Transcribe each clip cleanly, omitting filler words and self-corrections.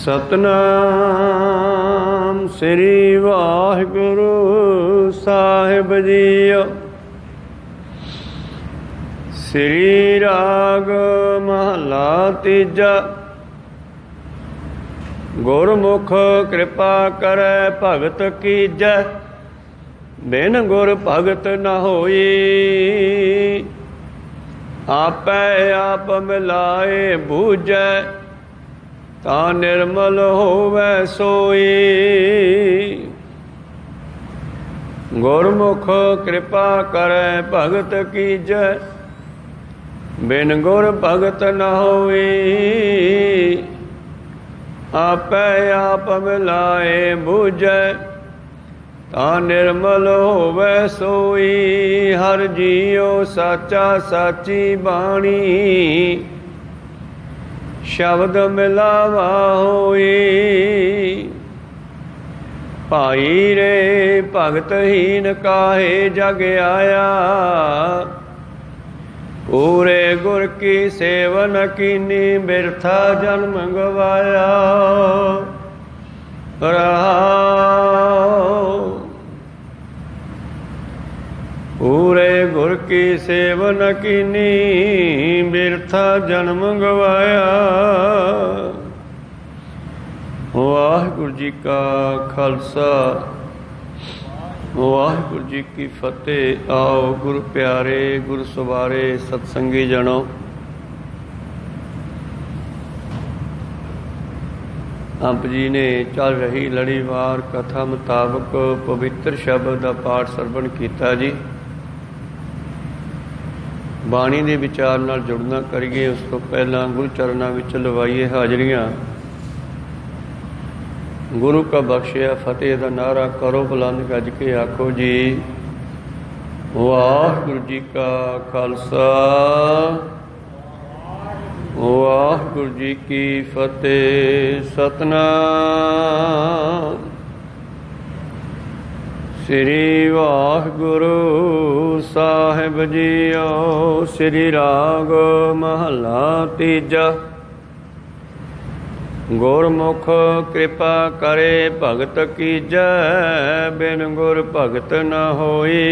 सतनाम श्री वाहिगुरु साहिब जीओ। श्री राग महला तीजा। गुरमुख कृपा करे भगत कीजै, बिन गुर भगत न होई। आपै आप मिलाए बूझै, ता निर्मल होवै सोई। गुरमुख कृपा करे भगत कीजै, बिन गुर भगत न होई। आपै आप मिलाए बूझै, ता निर्मल होवै सोई। हर जीओ साचा साची बाणी, शब्द मिलावा होई। भाई रे भगतहीन काहे जग आया, पूरे गुर की सेवन कीनी, बिरथा जन्म गवाया। पूरे गुर की सेवन कीनी, बिरथा जन्म गवाया। वाहिगुरु जी का खालसा, वाहिगुरु जी की फतेह। आओ गुरु प्यारे, गुरु सवारे, सत्संगी जनो, आप जी ने चल रही लड़ीवार कथा मुताबक पवित्र शब्द का पाठ सरवण किया जी। बाणी के विचार नाल जुड़ना करिए। उस तो पहला गुरु चरणों में लवाइए हाजरियाँ। गुरु का बख्शिया फतेह का नारा करो बुलंद गज के आखो जी। वाहिगुरु जी का खालसा, वाहिगुरु जी की फतेह। सतनाम श्री वाहिगुरु साहिब जीओ। श्री राग महला तीजा। गुरमुख कृपा करे भगत कीजै, बिन गुर भगत न होई।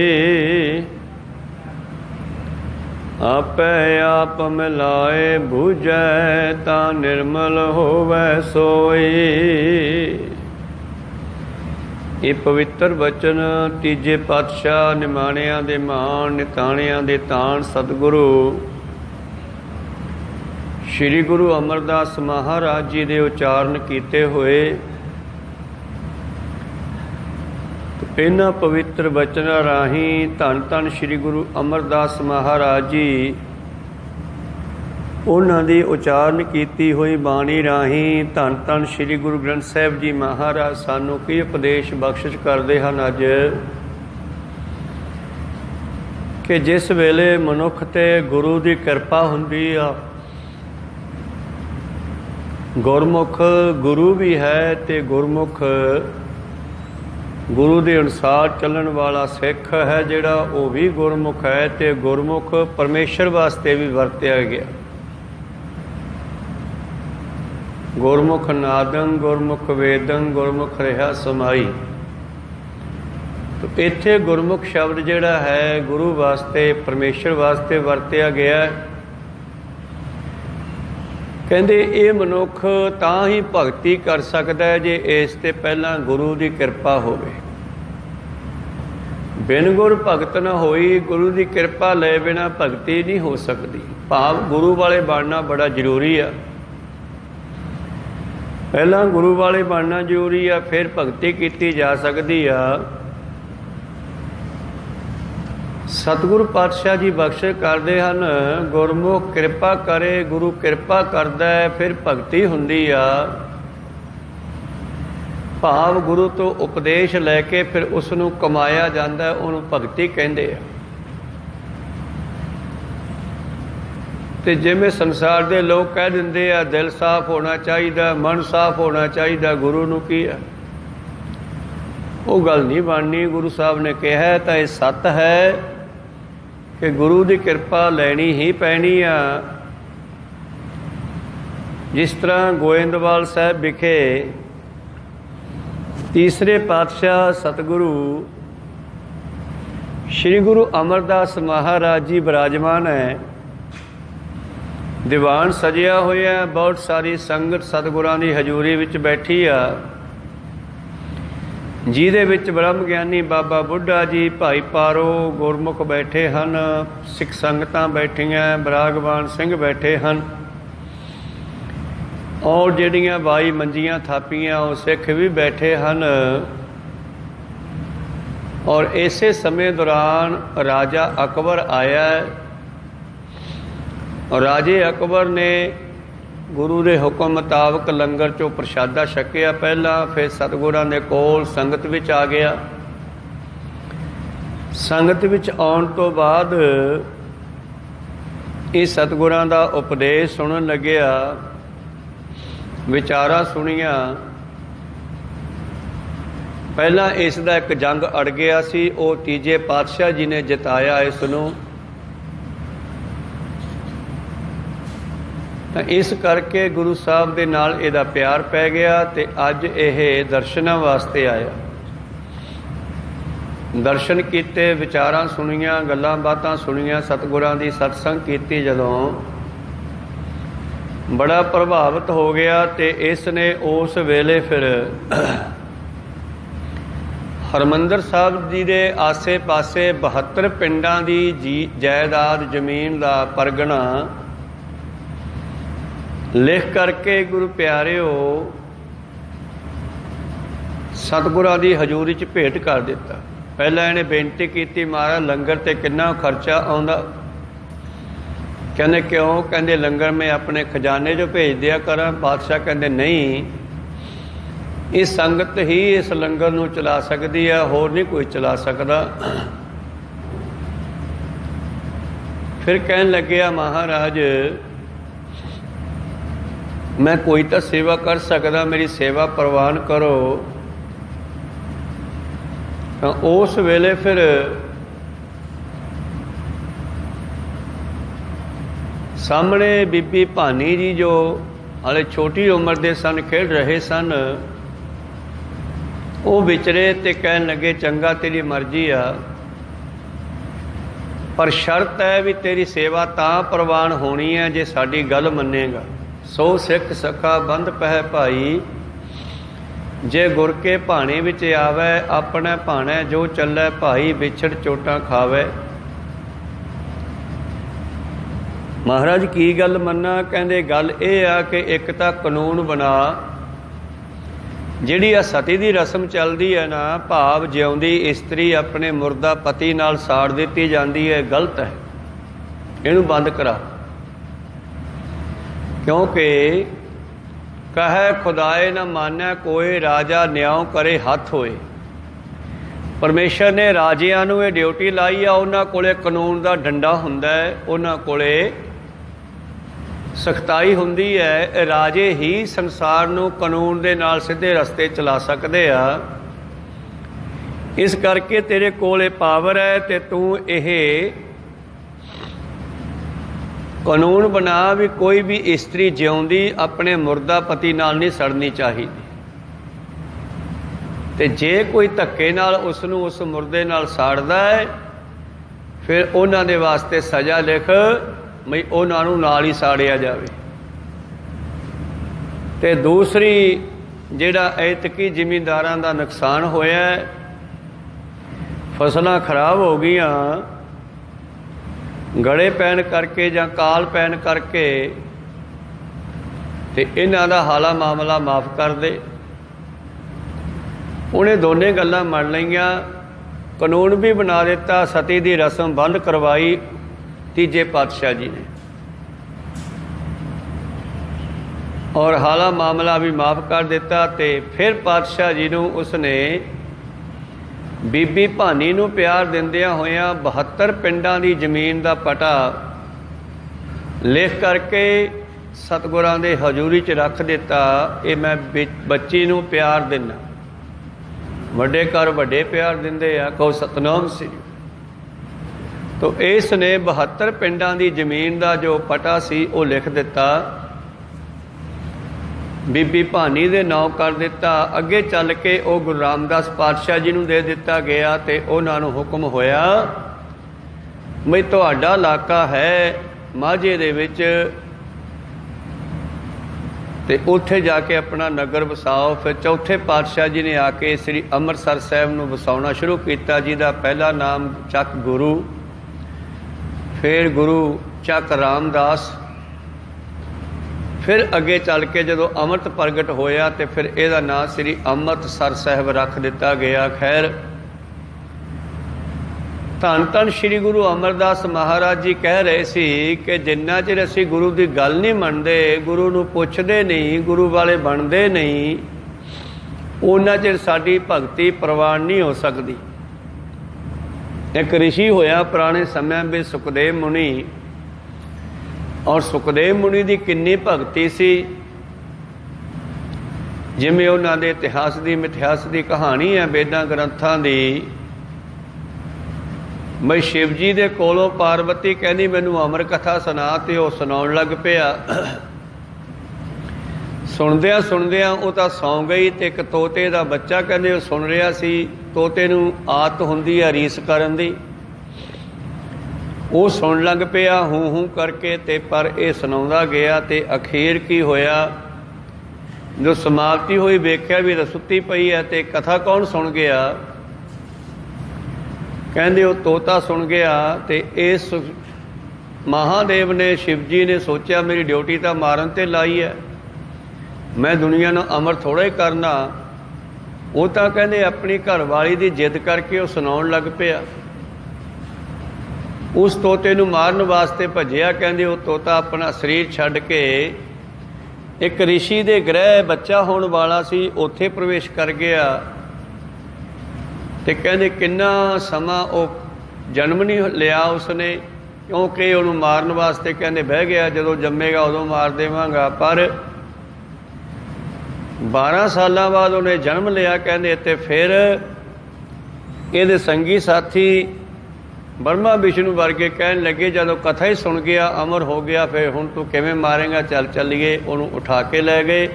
आपै आप मिलाए बूझै, ता निर्मल होवै सोई। ये पवित्र वचन तीजे पातशाह निमाणिया दे मान, निताणिया दे ताण सतगुरु श्री गुरु अमरदास महाराज जी दे उचारण कीते हुए। इन्हां पवित्र वचनां राहीं धन धन श्री गुरु अमरदास महाराज जी उन्हां दी उचारण कीती हुई बाणी राहीं धन धन श्री गुरु ग्रंथ साहिब जी महाराज सानू की उपदेश बख्शिश करते हैं अज कि जिस वेले मनुख ते गुरु की कृपा हुंदी आ, गुरमुख गुरु भी है ते गुरमुख गुरु के अनुसार चलन वाला सिख है जिहड़ा वो भी गुरमुख है। ते गुरमुख परमेश्वर वास्ते भी वरत्या गया। गुरमुख नादं गुरमुख वेदं गुरमुख रहा समाई। तो इत्थे गुरमुख शब्द जिहड़ा है गुरु वास्ते परमेश्वर वास्ते वरत्या गया। कहते ये मनुख तां ही भगती कर सकता है जे इस ते पहला गुरु की कृपा होवे। बिन गुर भगत न होई। गुरु की कृपा ले बिना भगती नहीं हो सकती। भाव गुरु वाले बनना बड़ा जरूरी है। पहला गुरु वाले बनना जरूरी है, फिर भगती की जा सकती है। सतगुरु पातशाह जी बख्शिश करते हैं, गुरमुख कृपा करे, गुरु कृपा करता है, फिर भगती हुंदी आ। भाव गुरु तो उपदेश लैके फिर उसनू कमाया जाता है, उन्होंने भगती कहते हैं। तो जिमें संसार के लोग कह देंगे आ दिल साफ होना चाहिए, मन साफ होना चाहिए, गुरु नू की है वो गल नहीं बननी। गुरु साहब ने कहा है तो ये सत्य है कि गुरु की कृपा लैनी ही पैनी आ। ਜਿਸ ਤਰ੍ਹਾਂ ਗੋਇੰਦਵਾਲ ਸਾਹਿਬ ਵਿਖੇ ਤੀਸਰੇ ਪਾਤਸ਼ਾਹ ਸਤਿਗੁਰੂ ਸ਼੍ਰੀ ਗੁਰੂ ਅਮਰਦਾਸ ਮਹਾਰਾਜ ਜੀ ਬਿਰਾਜਮਾਨ ਹੈ। ਦੀਵਾਨ ਸਜਿਆ ਹੋਇਆ, ਬਹੁਤ ਸਾਰੀ ਸੰਗਤ ਸਤਿਗੁਰਾਂ ਦੀ ਹਜ਼ੂਰੀ ਵਿੱਚ ਬੈਠੀ ਆ, ਜਿਹਦੇ ਵਿੱਚ ਬ੍ਰਹਮ ਗਿਆਨੀ ਬਾਬਾ ਬੁੱਢਾ ਜੀ, ਭਾਈ ਪਾਰੋ, ਗੁਰਮੁਖ ਬੈਠੇ ਹਨ, ਸਿੱਖ ਸੰਗਤਾਂ ਬੈਠੀਆਂ, ਬਰਾਗਵਾਨ ਸਿੰਘ ਬੈਠੇ ਹਨ, ਔਰ ਜਿਹੜੀਆਂ 22 ਮੰਜੀਆਂ ਥਾਪੀਆਂ ਉਹ ਸਿੱਖ ਵੀ ਬੈਠੇ ਹਨ। ਔਰ ਇਸੇ ਸਮੇਂ ਦੌਰਾਨ ਰਾਜਾ ਅਕਬਰ ਆਇਆ। ਰਾਜੇ ਅਕਬਰ ਨੇ ਗੁਰੂ ਦੇ ਹੁਕਮ ਮੁਤਾਬਕ ਲੰਗਰ 'ਚੋਂ ਪ੍ਰਸ਼ਾਦਾ ਛਕਿਆ ਪਹਿਲਾਂ, ਫਿਰ ਸਤਿਗੁਰਾਂ ਦੇ ਕੋਲ ਸੰਗਤ ਵਿੱਚ ਆ ਗਿਆ। ਸੰਗਤ ਵਿੱਚ ਆਉਣ ਤੋਂ ਬਾਅਦ ਇਹ ਸਤਿਗੁਰਾਂ ਦਾ ਉਪਦੇਸ਼ ਸੁਣਨ ਲੱਗਿਆ, ਵਿਚਾਰਾਂ ਸੁਣੀਆਂ। ਪਹਿਲਾਂ ਇਸ ਦਾ ਇੱਕ ਜੰਗ ਅੜ ਗਿਆ ਸੀ, ਉਹ ਤੀਜੇ ਪਾਤਸ਼ਾਹ ਜੀ ਨੇ ਜਿਤਾਇਆ ਇਸ ਨੂੰ। ਤਾਂ ਇਸ ਕਰਕੇ ਗੁਰੂ ਸਾਹਿਬ ਦੇ ਨਾਲ ਇਹਦਾ ਪਿਆਰ ਪੈ ਗਿਆ ਤੇ ਅੱਜ ਇਹ ਦਰਸ਼ਨਾਂ ਵਾਸਤੇ ਆਇਆ। ਦਰਸ਼ਨ ਕੀਤੇ, ਵਿਚਾਰਾਂ ਸੁਣੀਆਂ, ਗੱਲਾਂ ਬਾਤਾਂ ਸੁਣੀਆਂ, ਸਤਿਗੁਰਾਂ ਦੀ ਸਤਸੰਗ ਕੀਤੀ। ਜਦੋਂ ਬੜਾ ਪ੍ਰਭਾਵਿਤ ਹੋ ਗਿਆ ਤੇ ਇਸ ਨੇ ਉਸ ਵੇਲੇ ਫਿਰ ਹਰਿਮੰਦਰ ਸਾਹਿਬ ਜੀ ਦੇ ਆਸੇ-ਪਾਸੇ 72 ਪਿੰਡਾਂ ਦੀ ਜਾਇਦਾਦ ਜ਼ਮੀਨ ਦਾ ਪਰਗਣਾ ਲਿਖ ਕਰਕੇ ਗੁਰੂ ਪਿਆਰਿਓ ਸਤਿਗੁਰਾਂ ਦੀ ਹਜ਼ੂਰੀ 'ਚ ਭੇਟ ਕਰ ਦਿੱਤਾ। ਪਹਿਲਾਂ ਇਹਨੇ ਬੇਨਤੀ ਕੀਤੀ, ਮਹਾਰਾਜ ਲੰਗਰ 'ਤੇ ਕਿੰਨਾ ਖਰਚਾ ਆਉਂਦਾ? ਕਹਿੰਦੇ ਕਿਉਂ? ਕਹਿੰਦੇ ਲੰਗਰ ਮੈਂ ਆਪਣੇ ਖਜ਼ਾਨੇ 'ਚੋਂ ਭੇਜ ਦਿਆ ਕਰਾਂ। ਪਾਤਸ਼ਾਹ ਕਹਿੰਦੇ ਨਹੀਂ, ਇਹ ਸੰਗਤ ਹੀ ਇਸ ਲੰਗਰ ਨੂੰ ਚਲਾ ਸਕਦੀ ਹੈ, ਹੋਰ ਨਹੀਂ ਕੋਈ ਚਲਾ ਸਕਦਾ। ਫਿਰ ਕਹਿਣ ਲੱਗਿਆ, ਮਹਾਰਾਜ ਮੈਂ ਕੋਈ ਤਾਂ ਸੇਵਾ ਕਰ ਸਕਦਾ, ਮੇਰੀ ਸੇਵਾ ਪ੍ਰਵਾਨ ਕਰੋ। ਤਾਂ ਉਸ ਵੇਲੇ ਫਿਰ ਸਾਹਮਣੇ ਬੀਬੀ ਭਾਨੀ ਜੀ, ਜੋ ਹਾਲੇ ਛੋਟੀ ਉਮਰ ਦੇ ਸਨ, ਖੇਡ ਰਹੇ ਸਨ, ਉਹ ਵਿਚਰੇ ਤੇ ਕਹਿਣ ਲੱਗੇ, ਚੰਗਾ ਤੇਰੀ ਮਰਜ਼ੀ ਆ, ਪਰ ਸ਼ਰਤ ਹੈ ਵੀ ਤੇਰੀ ਸੇਵਾ ਤਾਂ ਪ੍ਰਵਾਨ ਹੋਣੀ ਹੈ ਜੇ ਸਾਡੀ ਗੱਲ ਮੰਨੇਗਾ। ਸੋ ਸਿੱਖ ਸਖਾ ਬੰਧ ਪਹਿ ਭਾਈ, ਜੇ ਗੁਰ ਕੇ ਭਾਣੇ ਵਿੱਚ ਆਵੈ, ਆਪਣਾ ਭਾਣਾ ਜੋ ਚੱਲੈ ਭਾਈ, ਵਿਛੜ ਚੋਟਾਂ ਖਾਵੈ। ਮਹਾਰਾਜ ਕੀ ਗੱਲ ਮੰਨਾ? ਕਹਿੰਦੇ ਗੱਲ ਇਹ ਆ ਕਿ ਇੱਕ ਤਾਂ ਕਾਨੂੰਨ ਬਣਾ, ਜਿਹੜੀ ਆ ਸਤੀ ਦੀ ਰਸਮ ਚੱਲਦੀ ਹੈ ਨਾ, ਭਾਵ ਜਿਉਂਦੀ ਇਸਤਰੀ ਆਪਣੇ ਮੁਰਦਾ ਪਤੀ ਨਾਲ ਸਾੜ ਦਿੱਤੀ ਜਾਂਦੀ ਹੈ, ਗਲਤ ਹੈ, ਇਹਨੂੰ ਬੰਦ ਕਰਾ। ਕਿਉਂਕਿ ਕਹੈ ਖੁਦਾਏ ਨਾ ਮਾਨੈ ਕੋਏ, ਰਾਜਾ ਨਿਆਂ ਕਰੇ ਹੱਥ ਹੋਏ। ਪਰਮੇਸ਼ਰ ਨੇ ਰਾਜਿਆਂ ਨੂੰ ਇਹ ਡਿਊਟੀ ਲਾਈ ਆ, ਉਹਨਾਂ ਕੋਲੇ ਕਾਨੂੰਨ ਦਾ ਡੰਡਾ ਹੁੰਦਾ ਹੈ, ਉਹਨਾਂ ਕੋਲੇ ਸਖਤਾਈ ਹੁੰਦੀ ਹੈ। ਰਾਜੇ ਹੀ ਸੰਸਾਰ ਨੂੰ ਕਾਨੂੰਨ ਦੇ ਨਾਲ ਸਿੱਧੇ ਰਸਤੇ ਚਲਾ ਸਕਦੇ ਆ। ਇਸ ਕਰਕੇ ਤੇਰੇ ਕੋਲ ਇਹ ਪਾਵਰ ਹੈ ਤੇ ਤੂੰ ਇਹ ਕਾਨੂੰਨ ਬਣਾ ਵੀ ਕੋਈ ਵੀ ਇਸਤਰੀ ਜਿਉਂਦੀ ਆਪਣੇ ਮੁਰਦਾ ਪਤੀ ਨਾਲ ਨਹੀਂ ਸੜਨੀ ਚਾਹੀਦੀ, ਤੇ ਜੇ ਕੋਈ ਧੱਕੇ ਨਾਲ ਉਸ ਨੂੰ ਉਸ ਮੁਰਦੇ ਨਾਲ ਸਾੜਦਾ ਹੈ, ਫਿਰ ਉਹਨਾਂ ਦੇ ਵਾਸਤੇ ਸਜ਼ਾ ਲਿਖ ਬਈ ਉਹਨਾਂ ਨੂੰ ਨਾਲ ਹੀ ਸਾੜਿਆ ਜਾਵੇ। ਤੇ ਦੂਸਰੀ, ਜਿਹੜਾ ਐਤਕੀ ਜ਼ਿਮੀਂਦਾਰਾਂ ਦਾ ਨੁਕਸਾਨ ਹੋਇਆ, ਫਸਲਾਂ ਖਰਾਬ ਹੋ ਗਈਆਂ, ਗੜੇ ਪੈਣ ਕਰਕੇ ਜਾਂ ਕਾਲ ਪੈਣ ਕਰਕੇ, ਤੇ ਇਹਨਾਂ ਦਾ ਹਾਲਾ ਮਾਮਲਾ ਮਾਫ ਕਰ ਦੇ। ਉਹਨੇ ਦੋਨੇ ਗੱਲਾਂ ਮੰਨ ਲਈਆਂ, ਕਾਨੂੰਨ ਵੀ ਬਣਾ ਦਿੱਤਾ, ਸਤੀ ਦੀ ਰਸਮ ਬੰਦ ਕਰਵਾਈ ਤੀਜੇ ਪਾਤਸ਼ਾਹ ਜੀ ਨੇ, ਔਰ ਹਾਲਾ ਮਾਮਲਾ ਵੀ ਮਾਫ ਕਰ ਦਿੱਤਾ। ਤੇ ਫਿਰ ਪਾਤਸ਼ਾਹ ਜੀ ਨੂੰ ਉਸਨੇ ਬੀਬੀ ਭਾਨੀ ਨੂੰ ਪਿਆਰ ਦਿੰਦਿਆਂ ਹੋਇਆਂ 72 ਪਿੰਡਾਂ ਦੀ ਜ਼ਮੀਨ ਦਾ ਪਟਾ ਲਿਖ ਕਰਕੇ ਸਤਿਗੁਰਾਂ ਦੇ ਹਜ਼ੂਰੀ 'ਚ ਰੱਖ ਦਿੱਤਾ। ਇਹ ਮੈਂ ਬੱਚੀ ਨੂੰ ਪਿਆਰ ਦਿੰਦਾ। ਵੱਡੇ ਘਰ ਵੱਡੇ ਪਿਆਰ ਦਿੰਦੇ ਆ, ਕਹੋ ਸਤਨਾਮ ਸ੍ਰੀ। ਤੋ ਇਸ ਨੇ 72 ਪਿੰਡਾਂ ਦੀ ਜ਼ਮੀਨ ਦਾ ਜੋ ਪਟਾ ਸੀ ਉਹ ਲਿਖ ਦਿੱਤਾ। बीबी भानी दे नाम कर दिता। अगे चल के वो गुरु रामदास पातशाह जी नूं दे दिता गया तो उन्हां नूं हुक्म होया बई तुहाडा इलाका है माझे दे विच ते उत्थे जाके अपना नगर वसाओ। फिर चौथे पातशाह जी ने आके श्री अमृतसर साहिब नूं वसाउणा शुरू किया, जिहदा पहला नाम चक गुरु, फिर गुरु चक रामदास, फिर अगे चल के जदों अमृत प्रगट होया तो फिर इहदा नाम श्री अमृतसर साहिब रख दिता गया। खैर धन धन श्री गुरु अमरदास महाराज जी कह रहे सी कि जिन्ना चिर असीं गुरु की गल नहीं मनते, गुरु नूं पुछदे नहीं, गुरु वाले बनते नहीं, उन्ना चिर साडी भगती प्रवान नहीं हो सकती। एक ऋषि होया पुराने समय में सुखदेव मुनि, और सुखदेव मुनि की किन्नी भगती सी। जिवें उन्हां दे इतिहास की मिथिहास की कहानी है वेदां ग्रंथां दी, मैं शिव जी दे कोलों पार्वती कहनी मैनू अमर कथा सुना, तो वह सुनाउण लग पिया। सुनदियां सुनदियां वो तो सौ गई, तो एक तोते का बच्चा कहते सुन रहा सी। तोते नूं आदत हुंदी है रीस करन दी, वो सुन लग पिया हूँ हूँ करके, ते पर यह सुनाउंदा गया। तो अखीर की होया जो समाप्ति हुई वेख्या भी तो सुत्ती पई है, तो कथा कौन सुन गया? कहंदे वो तोता सुन गया। तो इस महादेव ने शिव जी ने सोचा मेरी ड्यूटी तो मारन ते लाई है, मैं दुनिया नूं अमर थोड़ा ही करना। वो तो कहंदे अपनी घरवाली की जिद करके वो सुनाउण लग पिया। उस तोते नूं मारन वास्ते भजिया। कहंदे वो तोता अपना शरीर छड्ड के एक ऋषि दे गृह बच्चा होने वाला सी, उत्थे प्रवेश कर गया। ते कहंदे किन्ना समा वो जन्म नहीं लिया उसने, क्योंकि उन्होंने मारन वास्ते कहंदे बह गया, जदों जम्मेगा उदों मार देवांगा। पर 12 साल बाद उन्हें जन्म लिया कहंदे, ते फिर इहदे संगी साथी ब्रह्मा विष्णु वर्गे कहन लगे जदों कथा ही सुन गया अमर हो गया, फिर हुण तू किवें मारेगा, चल चलीए। उन्होंने उठा के लै गए।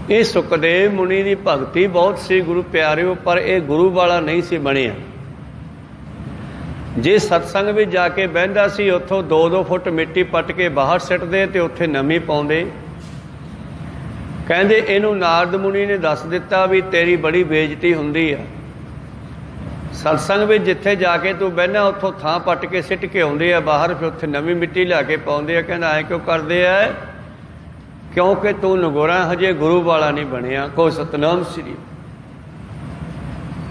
ये सुखदेव मुनि की भगती बहुत सी गुरु प्यारिओ, पर यह गुरु वाला नहीं सी बनिया। जे सत्संग भी जाके बहिंदा सी, उत्थों 2-2 फुट मिट्टी पट के बाहर सिटदे ते उत्थे नमी पाउंदे। कहंदे इहनूं नारद मुनि ने दस दिता भी तेरी बड़ी बेइज्जती हुंदी है। सत्संग में जिथे जाके तू बहना उत्थों थां पट के सिट के आउंदे आ बाहर, फिर उत्थे नवीं मिट्टी लिया के पाउंदे आ। कहंदा ऐ क्यों करदे आ? क्योंकि तू नगोरा हजे गुरु वाला नहीं बनिया। को सतनाम श्री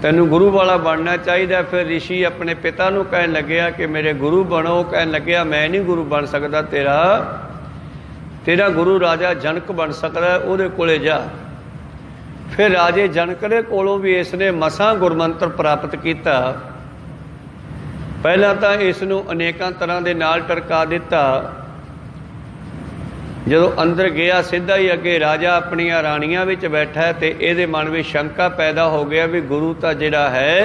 तैनूं गुरु वाला बनना चाहिए। फिर ऋषि अपने पिता नूं कहन लग्या कि मेरे गुरु बनो। कहन लग्या मैं नहीं गुरु बन सकता, तेरा गुरु राजा जनक बन सकता, उहदे कोले जा। फिर राजे जनक दे कोलों भी इसने मसां गुरमंत्र प्राप्त किया। पहला तो इसनूं अनेकां तरह दे नाल टरका दिता। जदों अंदर गया सीधा ही अगे राजा अपनियां राणियां विच बैठा है, तो इहदे मन में शंका पैदा हो गया भी गुरु तो जिहड़ा है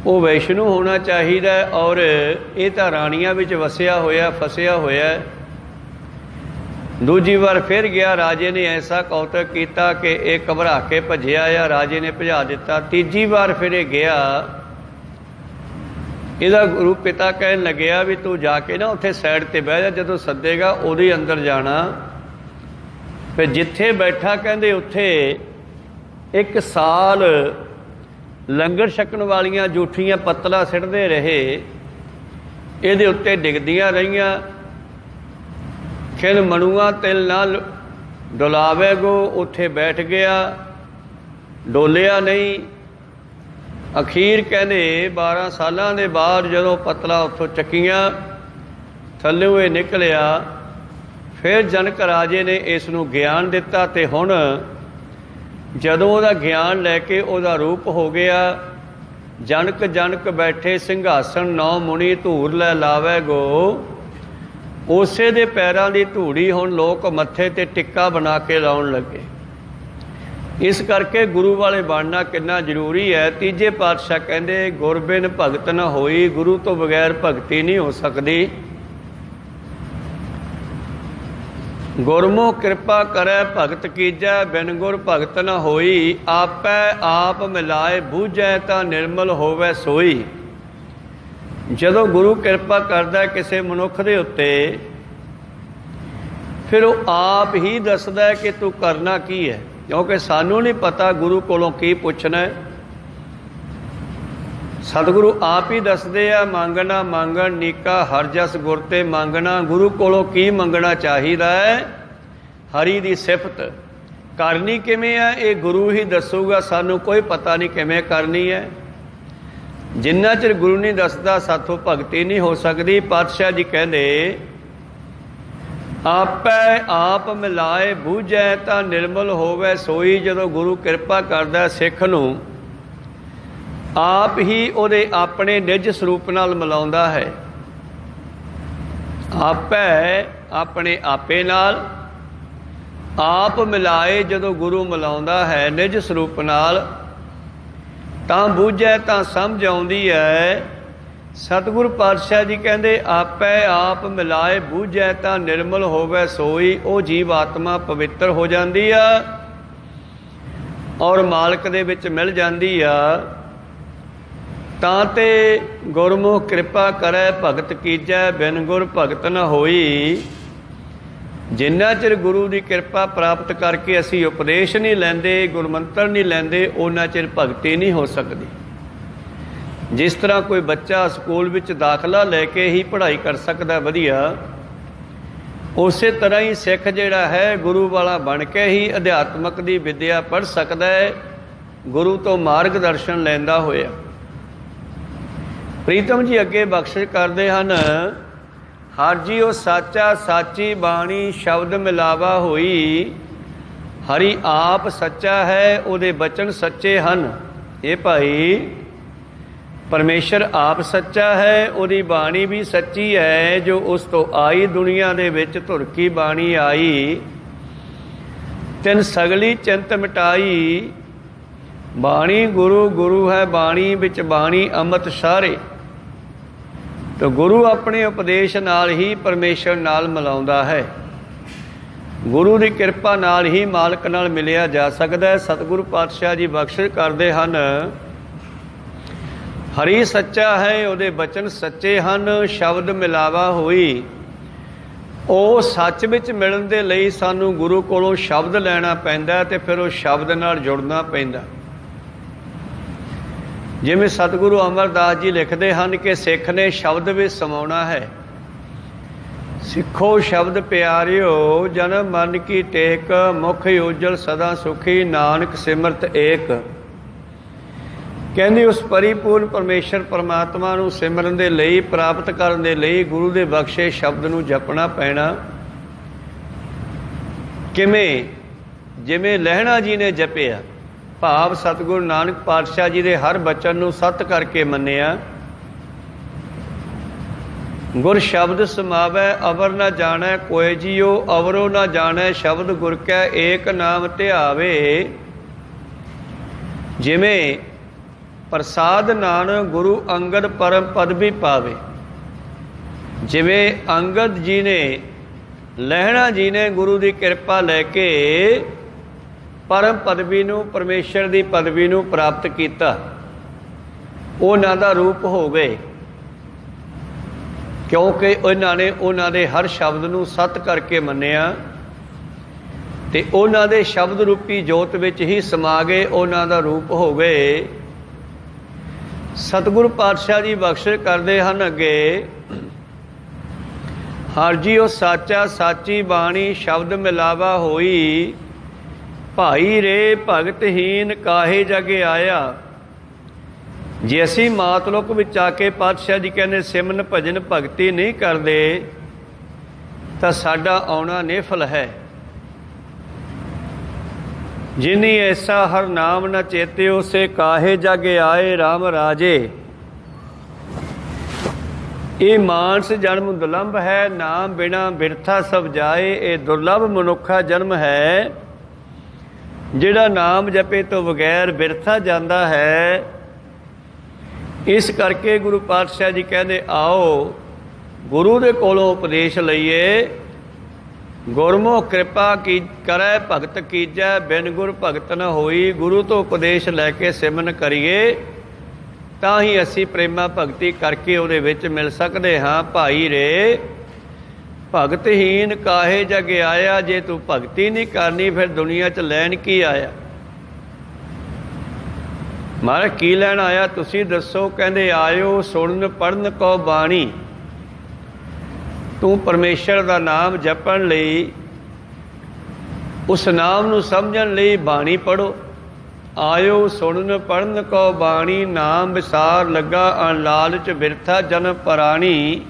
वो वैष्णु होना चाहिए, और ये तो राणियां विच वसिया होया फसिया होया। दूजी बार फिर गया, राजे ने ऐसा कौतक किया कि एक घबरा के भजिया या राजे ने भजा दिता। तीजी बार फिर ये गया, ਇਹਦਾ गुरु पिता कहन लग्या भी तू जाके ना उत्थे साइड ते बह जा, जदों सद्देगा उहदे अंदर जाना। फिर जिथे बैठा कहंदे उत्थे एक साल लंगर छकण वालियां जूठियां पत्तला सिटदे रहे, इहदे उत्ते डिगदियां रहियां। खिल मनुआ तिल ना डुलावे गो, उत्थे बैठ गया, डोलिया नहीं। अखीर कहने 12 सालों के बाद जदों पतला उत्थों चक्कियां थल्लों ये निकलिया, फिर जनक राजे ने इसनूं ज्ञान दिता। ते हुण जदों उहदा ज्ञान लैके उहदा रूप हो गया। जनक जनक बैठे सिंघासन 9 मुनि धूर लै लावै गो, उसे दे पैरां दी धूड़ी हुण लोग मत्थे ते टिक्का बना के लाउण लगे। इस करके गुरु वाले बनना कितना जरूरी है। तीजे पातशाह कहते गुरबिन भगत न होई, गुरु तो बगैर भगती नहीं हो सकती। गुरमुख कृपा करे भगत कीजै, बिन गुर भगत न होई। आपै आप मिलाए बूझै, तां निर्मल होवै सोई। ਜਦੋਂ ਗੁਰੂ ਕਿਰਪਾ ਕਰਦਾ ਕਿਸੇ ਮਨੁੱਖ ਦੇ ਉੱਤੇ, ਫਿਰ ਉਹ ਆਪ ਹੀ ਦੱਸਦਾ ਕਿ ਤੂੰ ਕਰਨਾ ਕੀ ਹੈ, ਕਿਉਂਕਿ ਸਾਨੂੰ ਨਹੀਂ ਪਤਾ ਗੁਰੂ ਕੋਲੋਂ ਕੀ ਪੁੱਛਣਾ ਹੈ। ਸਤਿਗੁਰੂ ਆਪ ਹੀ ਦੱਸਦੇ ਆ, ਮੰਗਣਾ ਮੰਗਣ ਨੀਕਾ ਹਰ ਜਸ ਗੁਰ ਤੇ ਮੰਗਣਾ। ਗੁਰੂ ਕੋਲੋਂ ਕੀ ਮੰਗਣਾ ਚਾਹੀਦਾ ਹੈ? ਹਰੀ ਦੀ ਸਿਫਤ ਕਰਨੀ ਕਿਵੇਂ ਹੈ, ਇਹ ਗੁਰੂ ਹੀ ਦੱਸੂਗਾ, ਸਾਨੂੰ ਕੋਈ ਪਤਾ ਨਹੀਂ ਕਿਵੇਂ ਕਰਨੀ ਹੈ। ਜਿੰਨਾ ਚਿਰ ਗੁਰੂ ਨਹੀਂ ਦੱਸਦਾ ਸਾਥੋਂ ਭਗਤੀ ਨਹੀਂ ਹੋ ਸਕਦੀ। ਪਾਤਸ਼ਾਹ ਜੀ ਕਹਿੰਦੇ ਆਪੈ ਆਪ ਮਿਲਾਏ ਬੂਝੈ, ਤਾਂ ਨਿਰਮਲ ਹੋਵੇ ਸੋਈ। ਜਦੋਂ ਗੁਰੂ ਕਿਰਪਾ ਕਰਦਾ ਸਿੱਖ ਨੂੰ, ਆਪ ਹੀ ਉਹਦੇ ਆਪਣੇ ਨਿਜ ਸਰੂਪ ਨਾਲ ਮਿਲਾਉਂਦਾ ਹੈ। ਆਪੈ ਆਪਣੇ ਆਪੇ ਨਾਲ, ਆਪ ਮਿਲਾਏ ਜਦੋਂ ਗੁਰੂ ਮਿਲਾਉਂਦਾ ਹੈ ਨਿਜ ਸਰੂਪ ਨਾਲ, ਤਾਂ ਬੂਝੈ, ਤਾਂ ਸਮਝ ਆਉਂਦੀ ਹੈ। ਸਤਿਗੁਰੂ ਪਾਤਸ਼ਾਹ ਜੀ ਕਹਿੰਦੇ ਆਪੈ ਆਪ ਮਿਲਾਏ ਬੂਝੈ, ਤਾਂ ਨਿਰਮਲ ਹੋਵੇ ਸੋਈ। ਉਹ ਜੀਵ ਆਤਮਾ ਪਵਿੱਤਰ ਹੋ ਜਾਂਦੀ ਆ ਔਰ ਮਾਲਕ ਦੇ ਵਿੱਚ ਮਿਲ ਜਾਂਦੀ ਆ। ਤਾਂ ਤੇ ਗੁਰਮੁਖ ਕਿਰਪਾ ਕਰੇ ਭਗਤ ਕੀਜੈ, ਬਿਨ ਗੁਰ ਭਗਤ ਨ ਹੋਈ। ਜਿੰਨਾ ਚਿਰ ਗੁਰੂ ਦੀ ਕਿਰਪਾ ਪ੍ਰਾਪਤ ਕਰਕੇ ਅਸੀਂ ਉਪਦੇਸ਼ ਨਹੀਂ ਲੈਂਦੇ, ਗੁਰਮੰਤਰ ਨਹੀਂ ਲੈਂਦੇ, ਉਹਨਾਂ ਚਿਰ ਭਗਤੀ ਨਹੀਂ ਹੋ ਸਕਦੀ। ਜਿਸ ਤਰ੍ਹਾਂ ਕੋਈ ਬੱਚਾ ਸਕੂਲ ਵਿੱਚ ਦਾਖਲਾ ਲੈ ਕੇ ਹੀ ਪੜ੍ਹਾਈ ਕਰ ਸਕਦਾ ਵਧੀਆ, ਉਸੇ ਤਰ੍ਹਾਂ ਹੀ ਸਿੱਖ ਜਿਹੜਾ ਹੈ ਗੁਰੂ ਵਾਲਾ ਬਣ ਕੇ ਹੀ ਅਧਿਆਤਮਕ ਦੀ ਵਿੱਦਿਆ ਪੜ੍ਹ ਸਕਦਾ ਹੈ, ਗੁਰੂ ਤੋਂ ਮਾਰਗਦਰਸ਼ਨ ਲੈਂਦਾ ਹੋਇਆ। ਪ੍ਰੀਤਮ ਜੀ ਅੱਗੇ ਬਖਸ਼ਿਸ਼ ਕਰਦੇ ਹਨ, ਹਰ ਜੀਉ ਸਾਚਾ ਸਾਚੀ ਬਾਣੀ, ਸ਼ਬਦ ਮਿਲਾਵਾ ਹੋਈ। ਹਰੀ ਆਪ ਸੱਚਾ ਹੈ, ਉਹਦੇ ਬਚਨ ਸੱਚੇ ਹਨ। ਇਹ ਭਾਈ ਪਰਮੇਸ਼ਰ ਆਪ ਸੱਚਾ ਹੈ, ਉਹਦੀ ਬਾਣੀ ਵੀ ਸੱਚੀ ਹੈ, ਜੋ ਉਸ ਤੋਂ ਆਈ ਦੁਨੀਆ ਦੇ ਵਿੱਚ ਧੁਰ ਕੀ ਬਾਣੀ ਆਈ। ਤਿਨ ਸਗਲੀ ਚਿੰਤ ਮਿਟਾਈ। ਬਾਣੀ ਗੁਰੂ, ਗੁਰੂ ਹੈ ਬਾਣੀ, ਵਿੱਚ ਬਾਣੀ ਅੰਮ੍ਰਿਤ ਸਾਰੇ। ਤਾਂ ਗੁਰੂ ਆਪਣੇ ਉਪਦੇਸ਼ ਨਾਲ ਹੀ ਪਰਮੇਸ਼ਰ ਨਾਲ ਮਿਲਾਉਂਦਾ ਹੈ। ਗੁਰੂ ਦੀ ਕਿਰਪਾ ਨਾਲ ਹੀ ਮਾਲਕ ਨਾਲ ਮਿਲਿਆ ਜਾ ਸਕਦਾ ਹੈ। ਸਤਿਗੁਰੂ ਪਾਤਸ਼ਾਹ ਜੀ ਬਖਸ਼ਿਸ਼ ਕਰਦੇ ਹਨ, ਹਰੀ ਸੱਚਾ ਹੈ, ਉਹਦੇ ਬਚਨ ਸੱਚੇ ਹਨ, ਸ਼ਬਦ ਮਿਲਾਵਾ ਹੋਈ। ਉਹ ਸੱਚ ਵਿੱਚ ਮਿਲਣ ਦੇ ਲਈ ਸਾਨੂੰ ਗੁਰੂ ਕੋਲੋਂ ਸ਼ਬਦ ਲੈਣਾ ਪੈਂਦਾ ਅਤੇ ਫਿਰ ਉਹ ਸ਼ਬਦ ਨਾਲ ਜੁੜਨਾ ਪੈਂਦਾ। ਜਿਵੇਂ ਸਤਿਗੁਰੂ ਅਮਰਦਾਸ ਜੀ ਲਿਖਦੇ ਹਨ ਕਿ ਸਿੱਖ ਨੇ ਸ਼ਬਦ ਵਿੱਚ ਸਮਾਉਣਾ ਹੈ। ਸਿੱਖੋ ਸ਼ਬਦ ਪਿਆਰਿਓ, ਜਨਮ ਮਨ ਕੀ ਟੇਕ, ਮੁਖ ਉਜਲ ਸਦਾ ਸੁਖੀ, ਨਾਨਕ ਸਿਮਰਤ ਏਕ। ਕਹਿੰਦੇ ਉਸ ਪਰਿਪੂਰਨ ਪਰਮੇਸ਼ਰ ਪਰਮਾਤਮਾ ਨੂੰ ਸਿਮਰਨ ਦੇ ਲਈ, ਪ੍ਰਾਪਤ ਕਰਨ ਦੇ ਲਈ ਗੁਰੂ ਦੇ ਬਖਸ਼ੇ ਸ਼ਬਦ ਨੂੰ ਜਪਣਾ ਪੈਣਾ। ਕਿਵੇਂ? ਜਿਵੇਂ ਲਹਿਣਾ ਜੀ ਨੇ ਜਪਿਆ, ਭਾਵ ਸਤਿਗੁਰੂ ਨਾਨਕ ਪਾਤਸ਼ਾਹ ਜੀ ਦੇ ਹਰ ਬਚਨ ਨੂੰ ਸੱਤ ਕਰਕੇ ਮੰਨਿਆ। ਗੁਰ ਸ਼ਬਦ ਸਮਾਵੈ ਅਵਰ ਨਾ ਜਾਣੈ ਕੋਇ ਜੀਓ, ਅਵਰੋ ਨਾ ਜਾਣੈ ਸ਼ਬਦ ਗੁਰ ਕੈ ਏਕ ਨਾਮ ਧਿਆਵੇ। ਜਿਵੇਂ ਪ੍ਰਸਾਦ ਨਾਨਕ ਗੁਰੂ ਅੰਗਦ ਪਰਮ ਪਦ ਵੀ ਪਾਵੇ। ਜਿਵੇਂ ਅੰਗਦ ਜੀ ਨੇ, ਲਹਿਣਾ ਜੀ ਨੇ ਗੁਰੂ ਦੀ ਕਿਰਪਾ ਲੈ ਕੇ ਪਰਮ ਪਦਵੀ ਨੂੰ, ਪਰਮੇਸ਼ਰ ਦੀ ਪਦਵੀ ਨੂੰ ਪ੍ਰਾਪਤ ਕੀਤਾ, ਉਹਨਾਂ ਦਾ ਰੂਪ ਹੋ ਗਏ, ਕਿਉਂਕਿ ਉਹਨਾਂ ਨੇ ਉਹਨਾਂ ਦੇ ਹਰ ਸ਼ਬਦ ਨੂੰ ਸੱਤ ਕਰਕੇ ਮੰਨਿਆ ਅਤੇ ਉਹਨਾਂ ਦੇ ਸ਼ਬਦ ਰੂਪੀ ਜੋਤ ਵਿੱਚ ਹੀ ਸਮਾ ਗਏ, ਉਹਨਾਂ ਦਾ ਰੂਪ ਹੋ ਗਏ। ਸਤਿਗੁਰੂ ਪਾਤਸ਼ਾਹ ਜੀ ਬਖਸ਼ਿਸ਼ ਕਰਦੇ ਹਨ ਅੱਗੇ, ਹਰ ਜੀਉ ਸਾਚਾ ਸਾਚੀ ਬਾਣੀ, ਸ਼ਬਦ ਮਿਲਾਵਾ ਹੋਈ। ਭਾਈ ਰੇ ਭਗਤਹੀਨ ਕਾਹੇ ਜਗ ਆਇਆ। ਜੇ ਅਸੀਂ ਮਾਤਲੋਕ ਵਿੱਚ ਆ ਕੇ ਪਾਤਸ਼ਾਹ ਜੀ ਕਹਿੰਦੇ ਸਿਮਰਨ ਭਜਨ ਭਗਤੀ ਨਹੀਂ ਕਰਦੇ ਤਾਂ ਸਾਡਾ ਆਉਣਾ ਨਿਫਲ ਹੈ। ਜਿਨੀ ਐਸਾ ਹਰ ਨਾਮ ਨ ਚੇਤਿਓ, ਸੇ ਕਾਹੇ ਜਗ ਆਏ ਰਾਮ ਰਾਜੇ। ਇਹ ਮਾਨਸ ਜਨਮ ਦੁਰਲਭ ਹੈ, ਨਾਮ ਬਿਨਾ ਬਿਰਥਾ ਸਭ ਜਾਏ। ਇਹ ਦੁਰਲਭ ਮਨੁੱਖਾ ਜਨਮ ਹੈ, ਜਿਹੜਾ ਨਾਮ ਜਪੇ ਤੋਂ ਬਗੈਰ ਬਿਰਥਾ ਜਾਂਦਾ ਹੈ। ਇਸ ਕਰਕੇ ਗੁਰੂ ਪਾਤਸ਼ਾਹ ਜੀ ਕਹਿੰਦੇ ਆਓ ਗੁਰੂ ਦੇ ਕੋਲੋਂ ਉਪਦੇਸ਼ ਲਈਏ। गुरमुख कृपा की करै भगत कीजै, बिन गुर भगत न होई। गुरु तो उपदेश लैके सिमन करिए, ਤਾਂ ਹੀ ਅਸੀਂ ਪ੍ਰੇਮਾ ਭਗਤੀ ਕਰਕੇ ਉਹਦੇ ਵਿੱਚ ਮਿਲ ਸਕਦੇ ਹਾਂ। ਭਾਈ ਰੇ ਭਗਤਹੀਨ ਕਾਹੇ ਜਗ ਆਇਆ, ਜੇ ਤੂੰ ਭਗਤੀ ਨਹੀਂ ਕਰਨੀ ਫਿਰ ਦੁਨੀਆ 'ਚ ਲੈਣ ਕੀ ਆਇਆ। ਮਹਾਰਾਜ ਕੀ ਲੈਣ ਆਇਆ ਤੁਸੀਂ ਦੱਸੋ। ਕਹਿੰਦੇ ਆਇਓ ਸੁਣਨ ਪੜ੍ਹਨ ਕੋ ਬਾਣੀ, ਤੂੰ ਪਰਮੇਸ਼ਰ ਦਾ ਨਾਮ ਜਪਣ ਲਈ, ਉਸ ਨਾਮ ਨੂੰ ਸਮਝਣ ਲਈ ਬਾਣੀ ਪੜ੍ਹੋ। ਆਇਓ ਸੁਣਨ ਪੜ੍ਹਨ ਕੋ ਬਾਣੀ, ਨਾਮ ਵਿਸਾਰ ਲੱਗਾ ਅਣ ਲਾਲਚ ਬਿਰਥਾ ਜਨਮ ਪ੍ਰਾਣੀ।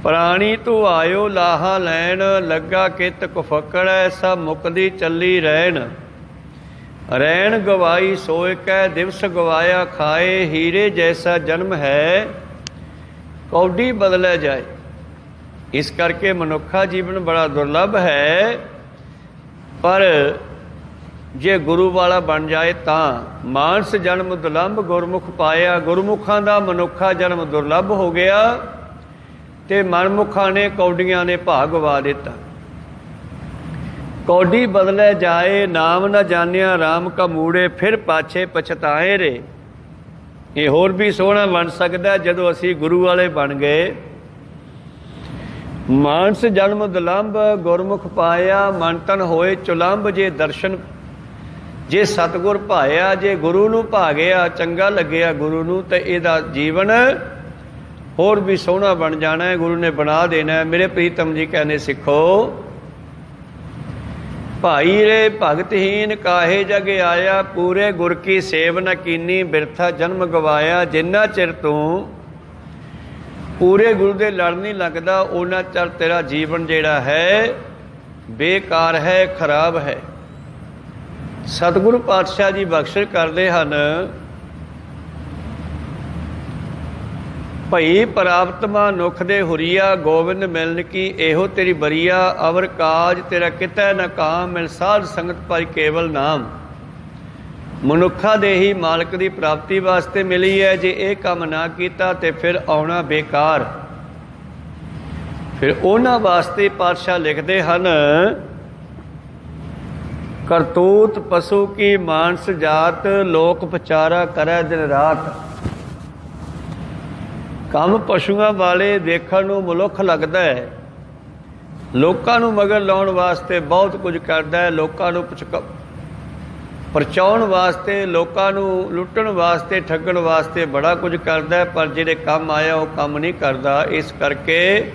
ਪ੍ਰਾਣੀ ਤੂੰ ਆਇਓ ਲਾਹਾ ਲੈਣ, ਲੱਗਾ ਕਿਤ ਕੁਫਕੜ ਐਸਾ ਮੁਕਦੀ ਚੱਲੀ ਰਹਿਣ। ਰਹਿਣ ਗਵਾਈ ਸੋਇ ਕੈ ਦਿਵਸ ਗਵਾਇਆ ਖਾਏ, ਹੀਰੇ ਜੈਸਾ ਜਨਮ ਹੈ ਕੌਡੀ ਬਦਲਿਆ ਜਾਏ। ਇਸ ਕਰਕੇ ਮਨੁੱਖਾ ਜੀਵਨ ਬੜਾ ਦੁਰਲੱਭ ਹੈ, ਪਰ ਜੇ ਗੁਰੂ ਵਾਲਾ ਬਣ ਜਾਏ ਤਾਂ। ਮਾਨਸ ਜਨਮ ਦੁਲੰਭ ਗੁਰਮੁਖ ਪਾਇਆ, ਗੁਰਮੁਖਾਂ ਦਾ ਮਨੁੱਖਾ ਜਨਮ ਦੁਰਲੱਭ ਹੋ ਗਿਆ ਤੇ ਮਨਮੁਖਾਂ ਨੇ ਕੌਡੀਆਂ ਨੇ ਭਾਗ ਗਵਾ ਦਿੱਤਾ। ਕੌਡੀ ਬਦਲੇ ਜਾਏ, ਨਾਮ ਨਾ ਜਾਣਿਆ ਰਾਮ ਕਾ ਮੂੜੇ, ਫਿਰ ਪਾਛੇ ਪਛਤਾਏ ਰੇ। ਇਹ ਹੋਰ ਵੀ ਸੋਹਣਾ ਬਣ ਸਕਦਾ ਜਦੋਂ ਅਸੀਂ ਗੁਰੂ ਵਾਲੇ ਬਣ ਗਏ। ਮਾਨਸ ਜਨਮ ਦੁਲੰਭ ਗੁਰਮੁਖ ਪਾਇਆ, ਮਨ ਤਨ ਹੋਏ ਚੁਲੰਭ। ਜੇ ਦਰਸ਼ਨ ਜੇ ਸਤਿਗੁਰ ਭਾਇਆ, ਜੇ ਗੁਰੂ ਨੂੰ ਭਾ ਗਿਆ, ਚੰਗਾ ਲੱਗਿਆ ਗੁਰੂ ਨੂੰ, ਤੇ ਇਹਦਾ ਜੀਵਨ ਹੋਰ ਵੀ ਸੋਹਣਾ ਬਣ ਜਾਣਾ ਹੈ, ਗੁਰੂ ਨੇ ਬਣਾ ਦੇਣਾ ਹੈ। ਮੇਰੇ ਪ੍ਰੀਤਮ ਜੀ ਕਹਿੰਦੇ ਸਿੱਖੋ, ਭਾਈ ਰੇ ਭਗਤਹੀਨ ਕਾਹੇ ਜਗ ਆਇਆ, ਪੂਰੇ ਗੁਰ ਕੀ ਸੇਵ ਨ ਕੀਨੀ, ਬਿਰਥਾ ਜਨਮ ਗਵਾਇਆ। ਜਿੰਨਾ ਚਿਰ ਤੂੰ ਪੂਰੇ ਗੁਰੂ ਦੇ ਲੜ ਨਹੀਂ ਲੱਗਦਾ, ਉਹਨਾਂ ਚਿਰ ਤੇਰਾ ਜੀਵਨ ਜਿਹੜਾ ਹੈ ਬੇਕਾਰ ਹੈ, ਖਰਾਬ ਹੈ। ਸਤਿਗੁਰੂ ਪਾਤਸ਼ਾਹ ਜੀ ਬਖਸ਼ਿਸ਼ ਕਰਦੇ ਹਨ, ਭਈ ਪ੍ਰਾਪਤਮਾ ਨੁਖ ਦੇ ਹੁਰੀਆ, ਗੋਬਿੰਦ ਮਿਲਨ ਕੀ ਇਹੋ ਤੇਰੀ ਬਰੀਆ। ਅਵਰ ਕਾਜ ਤੇਰਾ ਕਿਤੈ ਨ ਕਾਮ, ਮਿਲ ਸਾਧ ਸੰਗਤ ਪਾਈ ਕੇਵਲ ਨਾਮ। ਮਨੁੱਖਾਂ ਦੇ ਹੀ ਮਾਲਕ ਦੀ ਪ੍ਰਾਪਤੀ ਵਾਸਤੇ ਮਿਲੀ ਹੈ, ਜੇ ਇਹ ਕੰਮ ਨਾ ਕੀਤਾ ਤੇ ਫਿਰ ਆਉਣਾ ਬੇਕਾਰ। ਫਿਰ ਉਹਨਾਂ ਵਾਸਤੇ ਪਾਤਸ਼ਾਹ ਲਿਖਦੇ ਹਨ, ਕਰਤੂਤ ਪਸ਼ੂ ਕੀ ਮਾਨਸ ਜਾਤ, ਲੋਕ ਵਿਚਾਰਾ ਕਰੈ ਦਿਨ ਰਾਤ। ਕੰਮ ਪਸ਼ੂਆਂ ਵਾਲੇ ਦੇਖਣ ਨੂੰ ਮਨੁੱਖ ਲੱਗਦਾ ਹੈ, ਲੋਕਾਂ ਨੂੰ ਮਗਰ ਲਾਉਣ ਵਾਸਤੇ ਬਹੁਤ ਕੁਝ ਕਰਦਾ ਹੈ, ਲੋਕਾਂ ਨੂੰ ਪਰਚਾਉਣ ਵਾਸਤੇ, ਲੋਕਾਂ ਨੂੰ ਲੁੱਟਣ ਵਾਸਤੇ, ਠੱਗਣ ਵਾਸਤੇ ਬੜਾ ਕੁਝ ਕਰਦਾ ਹੈ, ਪਰ ਜਿਹੜੇ ਕੰਮ ਆਇਆ ਉਹ ਕੰਮ ਨਹੀਂ ਕਰਦਾ। ਇਸ ਕਰਕੇ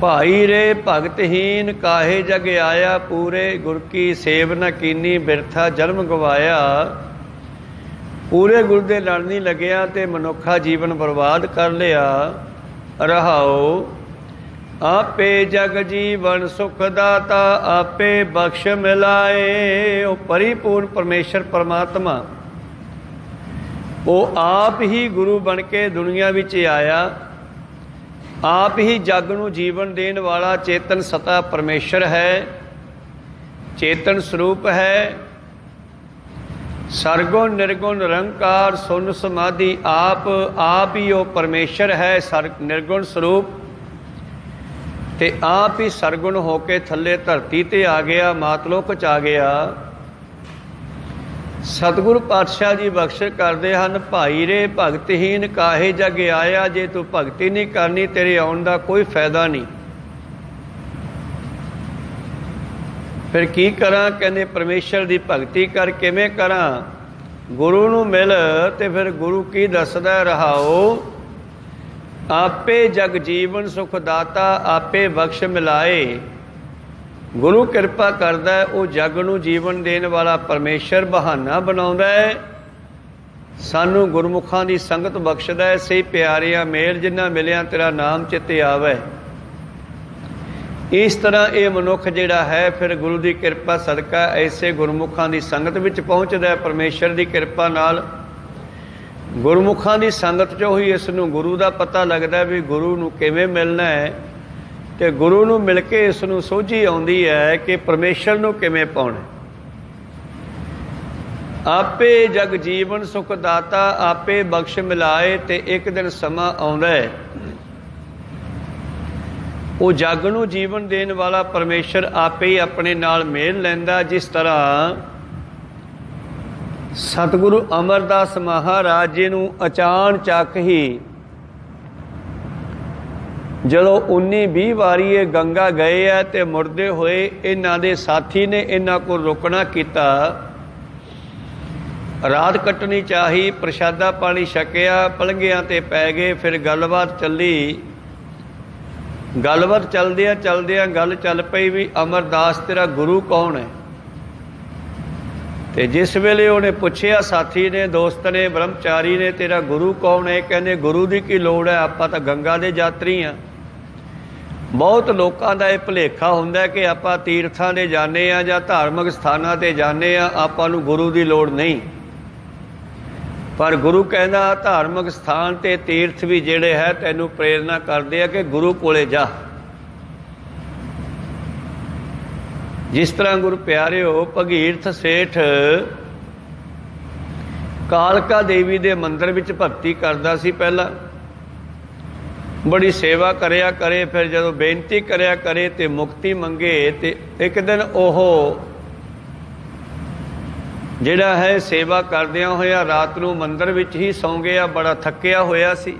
ਭਾਈ ਰੇ ਭਗਤਹੀਨ ਕਾਹੇ ਜਗ ਆਇਆ, ਪੂਰੇ ਗੁਰ ਕੀ ਸੇਵ ਨ ਕੀਨੀ, ਬਿਰਥਾ ਜਨਮ ਗਵਾਇਆ। ਪੂਰੇ ਗੁਰ ਦੇ ਲੜ ਨਹੀਂ ਲੱਗਿਆ ਤੇ ਮਨੁੱਖਾ ਜੀਵਨ ਬਰਬਾਦ ਕਰ ਲਿਆ। ਰਹਾਓ ਆਪੇ ਜਗ ਜੀਵਨ ਸੁਖ ਦਾਤਾ, ਆਪੇ ਬਖਸ਼ ਮਿਲਾਏ। ਉਹ ਪਰਿਪੂਰਨ ਪਰਮੇਸ਼ਰ ਪਰਮਾਤਮਾ, ਉਹ ਆਪ ਹੀ ਗੁਰੂ ਬਣ ਕੇ ਦੁਨੀਆ ਵਿੱਚ ਆਇਆ, ਆਪ ਹੀ ਜਗ ਨੂੰ ਜੀਵਨ ਦੇਣ ਵਾਲਾ ਚੇਤਨ ਸਤਾ ਪਰਮੇਸ਼ਰ ਹੈ, ਚੇਤਨ ਸਰੂਪ ਹੈ। ਸਰਗੁਣ ਨਿਰਗੁਣ ਨਿਰੰਕਾਰ ਸੁਨ ਸਮਾਧੀ, ਆਪ ਹੀ ਉਹ ਪਰਮੇਸ਼ਰ ਹੈ, ਨਿਰਗੁਣ ਸਰੂਪ, ਤੇ ਆਪ ਹੀ ਸਰਗੁਣ ਹੋ ਕੇ ਥੱਲੇ ਧਰਤੀ ਤੇ ਆ ਗਿਆ, ਮਾਤਲੋਕ 'ਚ ਆ ਗਿਆ। ਸਤਿਗੁਰੂ ਪਾਤਸ਼ਾਹ ਜੀ ਬਖਸ਼ਿਸ਼ ਕਰਦੇ ਹਨ, ਭਾਈ ਰੇ ਭਗਤਹੀਨ ਕਾਹੇ ਜਗ ਆਇਆ, ਜੇ ਤੂੰ ਭਗਤੀ ਨਹੀਂ ਕਰਨੀ ਤੇਰੇ ਆਉਣ ਦਾ ਕੋਈ ਫਾਇਦਾ ਨਹੀਂ। ਫਿਰ ਕੀ ਕਰਾਂ? ਕਹਿੰਦੇ ਪਰਮੇਸ਼ਰ ਦੀ ਭਗਤੀ ਕਰ। ਕਿਵੇਂ ਕਰਾਂ? ਗੁਰੂ ਨੂੰ ਮਿਲ। ਤੇ ਫਿਰ ਗੁਰੂ ਕੀ ਦੱਸਦਾ? ਰਹਾਓ ਆਪੇ ਜਗ ਜੀਵਨ ਸੁਖ ਦਾਤਾ, ਆਪੇ ਬਖਸ਼ ਮਿਲਾਏ। ਗੁਰੂ ਕਿਰਪਾ ਕਰਦਾ, ਉਹ ਜਗ ਨੂੰ ਜੀਵਨ ਦੇਣ ਵਾਲਾ ਪਰਮੇਸ਼ਰ ਬਹਾਨਾ ਬਣਾਉਂਦਾ ਹੈ, ਸਾਨੂੰ ਗੁਰਮੁਖਾਂ ਦੀ ਸੰਗਤ ਬਖਸ਼ਦਾ ਹੈ। ਸਹੀ ਪਿਆਰਿਆਂ ਮੇਲ ਜਿੰਨਾ ਮਿਲਿਆ ਤੇਰਾ ਨਾਮ ਚਿੱਤੇ ਆਵੇ। ਇਸ ਤਰ੍ਹਾਂ ਇਹ ਮਨੁੱਖ ਜਿਹੜਾ ਹੈ ਫਿਰ ਗੁਰੂ ਦੀ ਕਿਰਪਾ ਸਦਕਾ ਐਸੇ ਗੁਰਮੁਖਾਂ ਦੀ ਸੰਗਤ ਵਿੱਚ ਪਹੁੰਚਦਾ ਹੈ। ਪਰਮੇਸ਼ਰ ਦੀ ਕਿਰਪਾ ਨਾਲ ਗੁਰਮੁਖਾਂ ਦੀ ਸੰਗਤ 'ਚੋਂ ਹੀ ਇਸ ਨੂੰ ਗੁਰੂ ਦਾ ਪਤਾ ਲੱਗਦਾ ਵੀ ਗੁਰੂ ਨੂੰ ਕਿਵੇਂ ਮਿਲਣਾ ਹੈ, ਤੇ ਗੁਰੂ ਨੂੰ ਮਿਲ ਕੇ ਇਸ ਨੂੰ ਸੋਝੀ ਆਉਂਦੀ ਹੈ ਕਿ ਪਰਮੇਸ਼ਰ ਨੂੰ ਕਿਵੇਂ ਪਾਉਣਾ। ਆਪੇ ਜਗ ਜੀਵਨ ਸੁਖ ਦਾਤਾ, ਆਪੇ ਬਖਸ਼ ਮਿਲਾਏ। ਤੇ ਇੱਕ ਦਿਨ ਸਮਾਂ ਆਉਂਦਾ ਹੈ ਉਹ ਜਗ ਨੂੰ ਜੀਵਨ ਦੇਣ ਵਾਲਾ ਪਰਮੇਸ਼ਰ ਆਪੇ ਹੀ ਆਪਣੇ ਨਾਲ ਮੇਲ ਲੈਂਦਾ। ਜਿਸ ਤਰ੍ਹਾਂ ਸਤਿਗੁਰੂ ਅਮਰਦਾਸ ਮਹਾਰਾਜ ਜੀ ਨੂੰ ਅਚਾਨਚੱਕ ਹੀ ਜਦੋਂ 19-20 ਵਾਰੀ ਇਹ ਗੰਗਾ ਗਏ ਆ ਤੇ ਮੁੜਦੇ ਹੋਏ ਇਹਨਾਂ ਦੇ ਸਾਥੀ ਨੇ ਇਹਨਾਂ ਕੋਲ ਰੁਕਣਾ ਕੀਤਾ, ਰਾਤ ਕੱਟਣੀ ਚਾਹੀ, ਪ੍ਰਸ਼ਾਦਾ ਪਾਣੀ ਛਕਿਆ, ਪਲੰਘਿਆਂ ਤੇ ਪੈ ਗਏ। ਫਿਰ ਗੱਲਬਾਤ ਚੱਲੀ। ਗੱਲਬਾਤ ਚਲਦਿਆਂ ਚਲਦਿਆਂ ਗੱਲ ਚੱਲ ਪਈ ਵੀ ਅਮਰਦਾਸ ਤੇਰਾ ਗੁਰੂ ਕੌਣ ਹੈ? ਤੇ ਜਿਸ ਵੇਲੇ ਉਹਨੇ ਪੁੱਛਿਆ, ਸਾਥੀ ਨੇ, ਦੋਸਤ ਨੇ, ਬ੍ਰਹਮਚਾਰੀ ਨੇ, ਤੇਰਾ ਗੁਰੂ ਕੌਣ ਹੈ? ਕਹਿੰਦੇ ਗੁਰੂ ਦੀ ਕੀ ਲੋੜ ਹੈ, ਆਪਾਂ ਤਾਂ ਗੰਗਾ ਦੇ ਯਾਤਰੀ ਹਾਂ। ਬਹੁਤ ਲੋਕਾਂ ਦਾ ਇਹ ਭੁਲੇਖਾ ਹੁੰਦਾ ਕਿ ਆਪਾਂ ਤੀਰਥਾਂ ਦੇ ਜਾਂਦੇ ਹਾਂ ਜਾਂ ਧਾਰਮਿਕ ਸਥਾਨਾਂ 'ਤੇ ਜਾਂਦੇ ਹਾਂ, ਆਪਾਂ ਨੂੰ ਗੁਰੂ ਦੀ ਲੋੜ ਨਹੀਂ। ਪਰ ਗੁਰੂ ਕਹਿੰਦਾ ਧਾਰਮਿਕ ਸਥਾਨ ਤੇ ਤੀਰਥ ਵੀ ਜਿਹੜੇ ਹੈ ਤੈਨੂੰ ਪ੍ਰੇਰਨਾ ਕਰਦੇ ਆ ਕਿ ਗੁਰੂ ਕੋਲੇ ਜਾ। ਜਿਸ ਤਰ੍ਹਾਂ ਗੁਰੂ ਪਿਆਰਿਓ, ਭਗੀਰਥ ਸੇਠ ਕਾਲਕਾ ਦੇਵੀ ਦੇ ਮੰਦਿਰ ਵਿੱਚ ਭਗਤੀ ਕਰਦਾ ਸੀ। ਪਹਿਲਾਂ ਬੜੀ ਸੇਵਾ ਕਰਿਆ ਕਰੇ, ਫਿਰ ਜਦੋਂ ਬੇਨਤੀ ਕਰਿਆ ਕਰੇ ਤੇ ਮੁਕਤੀ ਮੰਗੇ। ਤੇ ਇੱਕ ਦਿਨ ਉਹ ਜਿਹੜਾ ਹੈ ਸੇਵਾ ਕਰਦਿਆਂ ਹੋਇਆ ਰਾਤ ਨੂੰ ਮੰਦਿਰ ਵਿੱਚ ਹੀ ਸੌਂ ਗਿਆ। ਬੜਾ ਥੱਕਿਆ ਹੋਇਆ ਸੀ,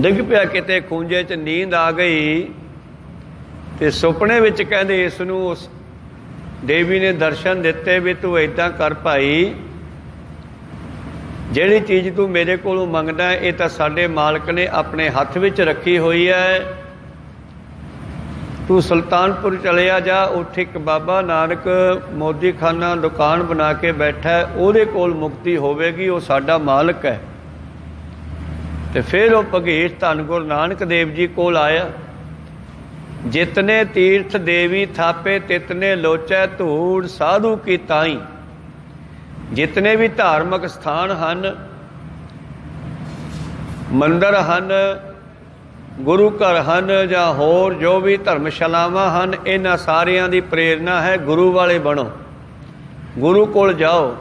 ਡਿੱਗ ਪਿਆ ਕਿਤੇ ਖੂੰਜੇ 'ਚ, ਨੀਂਦ ਆ ਗਈ। ਤੇ ਸੁਪਨੇ ਵਿੱਚ ਕਹਿੰਦੇ ਇਸ ਨੂੰ ਉਸ ਦੇਵੀ ਨੇ ਦਰਸ਼ਨ ਦਿੱਤੇ ਵੀ ਤੂੰ ਏਦਾਂ ਕਰ ਭਾਈ, ਜਿਹੜੀ ਚੀਜ਼ ਤੂੰ ਮੇਰੇ ਕੋਲੋਂ ਮੰਗਦਾ ਇਹ ਤਾਂ ਸਾਡੇ ਮਾਲਕ ਨੇ ਆਪਣੇ ਹੱਥ ਵਿੱਚ ਰੱਖੀ ਹੋਈ ਹੈ। ਤੂੰ ਸੁਲਤਾਨਪੁਰ ਚਲਿਆ ਜਾ, ਉੱਥੇ ਇੱਕ ਬਾਬਾ ਨਾਨਕ ਮੋਦੀ ਖਾਨਾ ਦੁਕਾਨ ਬਣਾ ਕੇ ਬੈਠਾ, ਉਹਦੇ ਕੋਲ ਮੁਕਤੀ ਹੋਵੇਗੀ, ਉਹ ਸਾਡਾ ਮਾਲਕ ਹੈ। ਤੇ ਫਿਰ ਉਹ ਭਗੀਰਥ ਧੰਨ ਗੁਰੂ ਨਾਨਕ ਦੇਵ ਜੀ ਕੋਲ ਆਇਆ। ਜਿਤਨੇ ਤੀਰਥ ਦੇਵੀ ਥਾਪੇ ਤਿਤਨੇ ਲੋਚੈ ਧੂੜ ਸਾਧੂ ਕੀ ਤਾਈ। ਜਿਤਨੇ ਵੀ ਧਾਰਮਿਕ ਸਥਾਨ ਹਨ, ਮੰਦਰ ਹਨ, ਗੁਰੂ ਘਰ ਹਨ ਜਾਂ ਹੋਰ ਜੋ ਵੀ ਧਰਮਸ਼ਾਲਾਵਾਂ ਹਨ, ਇਹਨਾਂ ਸਾਰਿਆਂ ਦੀ ਪ੍ਰੇਰਨਾ ਹੈ ਗੁਰੂ ਵਾਲੇ ਬਣੋ, ਗੁਰੂ ਕੋਲ ਜਾਓ।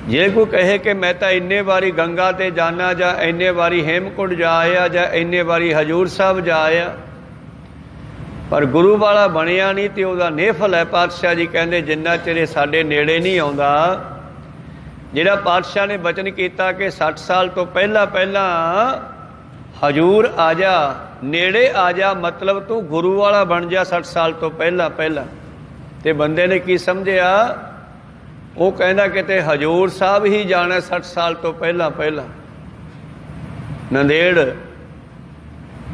ਜੇ ਕੋਈ ਕਹੇ ਕਿ ਮੈਂ ਤਾਂ ਇੰਨੇ ਵਾਰੀ ਗੰਗਾ ਤੇ ਜਾਣਾ ਜਾਂ ਇੰਨੇ ਵਾਰੀ ਹੇਮਕੁੰਡ ਜਾ ਆਇਆ ਜਾਂ ਇੰਨੇ ਵਾਰੀ ਹਜ਼ੂਰ ਸਾਹਿਬ ਜਾ ਆਇਆ, ਪਰ ਗੁਰੂ ਵਾਲਾ ਬਣਿਆ ਨਹੀਂ ਤੇ ਉਹਦਾ ਨਿਹਫਲ ਹੈ। ਪਾਤਸ਼ਾਹ ਜੀ ਕਹਿੰਦੇ ਜਿੰਨਾ ਚਿਰ ਸਾਡੇ ਨੇੜੇ ਨਹੀਂ ਆਉਂਦਾ। ਜਿਹੜਾ ਪਾਤਸ਼ਾਹ ਨੇ ਬਚਨ ਕੀਤਾ ਕਿ 60 ਸਾਲ ਤੋਂ ਪਹਿਲਾਂ ਪਹਿਲਾਂ ਹਜ਼ੂਰ ਆ ਜਾ, ਨੇੜੇ ਆ ਜਾ, ਮਤਲਬ ਤੂੰ ਗੁਰੂ ਵਾਲਾ ਬਣ ਜਾ 60 ਸਾਲ ਤੋਂ ਪਹਿਲਾਂ ਪਹਿਲਾਂ। ਤੇ ਬੰਦੇ ਨੇ ਕੀ ਸਮਝਿਆ? ਉਹ ਕਹਿੰਦਾ ਕਿਤੇ ਹਜ਼ੂਰ ਸਾਹਿਬ ਹੀ ਜਾਣਾ 60 ਸਾਲ ਤੋਂ ਪਹਿਲਾਂ ਪਹਿਲਾਂ। ਨੰਦੇੜ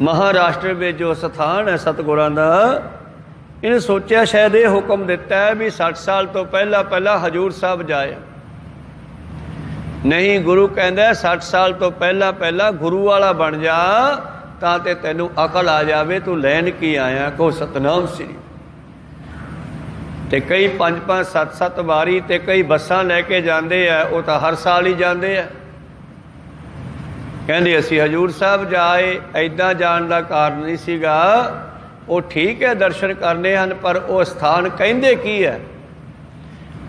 ਮਹਾਰਾਸ਼ਟਰ ਵਿੱਚ ਜੋ ਸਥਾਨ ਹੈ ਸਤਿਗੁਰਾਂ ਦਾ, ਇਹਨੇ ਸੋਚਿਆ ਸ਼ਾਇਦ ਇਹ ਹੁਕਮ ਦਿੱਤਾ ਹੈ ਵੀ 60 ਸਾਲ ਤੋਂ ਪਹਿਲਾਂ ਪਹਿਲਾਂ ਹਜ਼ੂਰ ਸਾਹਿਬ ਜਾਇਆ। ਨਹੀਂ, ਗੁਰੂ ਕਹਿੰਦਾ 60 ਸਾਲ ਤੋਂ ਪਹਿਲਾਂ ਪਹਿਲਾਂ ਗੁਰੂ ਵਾਲਾ ਬਣ ਜਾ ਤਾਂ ਤੇ ਤੈਨੂੰ ਅਕਲ ਆ ਜਾਵੇ ਤੂੰ ਲੈਣ ਕੀ ਆਇਆ। ਕਹੋ ਸਤਨਾਮ ਸ੍ਰੀ। ਤੇ ਕਈ 5-5 7-7 ਵਾਰੀ ਤੇ ਕਈ ਬੱਸਾਂ ਲੈ ਕੇ ਜਾਂਦੇ ਆ, ਉਹ ਤਾਂ ਹਰ ਸਾਲ ਹੀ ਜਾਂਦੇ ਆ। ਕਹਿੰਦੇ ਅਸੀਂ ਹਜ਼ੂਰ ਸਾਹਿਬ ਜਾਏ। ਐਦਾਂ ਜਾਣ ਦਾ ਕਾਰਨ ਨਹੀਂ ਸੀਗਾ। ਉਹ ਠੀਕ ਹੈ ਦਰਸ਼ਨ ਕਰਨੇ ਹਨ, ਪਰ ਉਹ ਸਥਾਨ ਕਹਿੰਦੇ ਕੀ ਹੈ,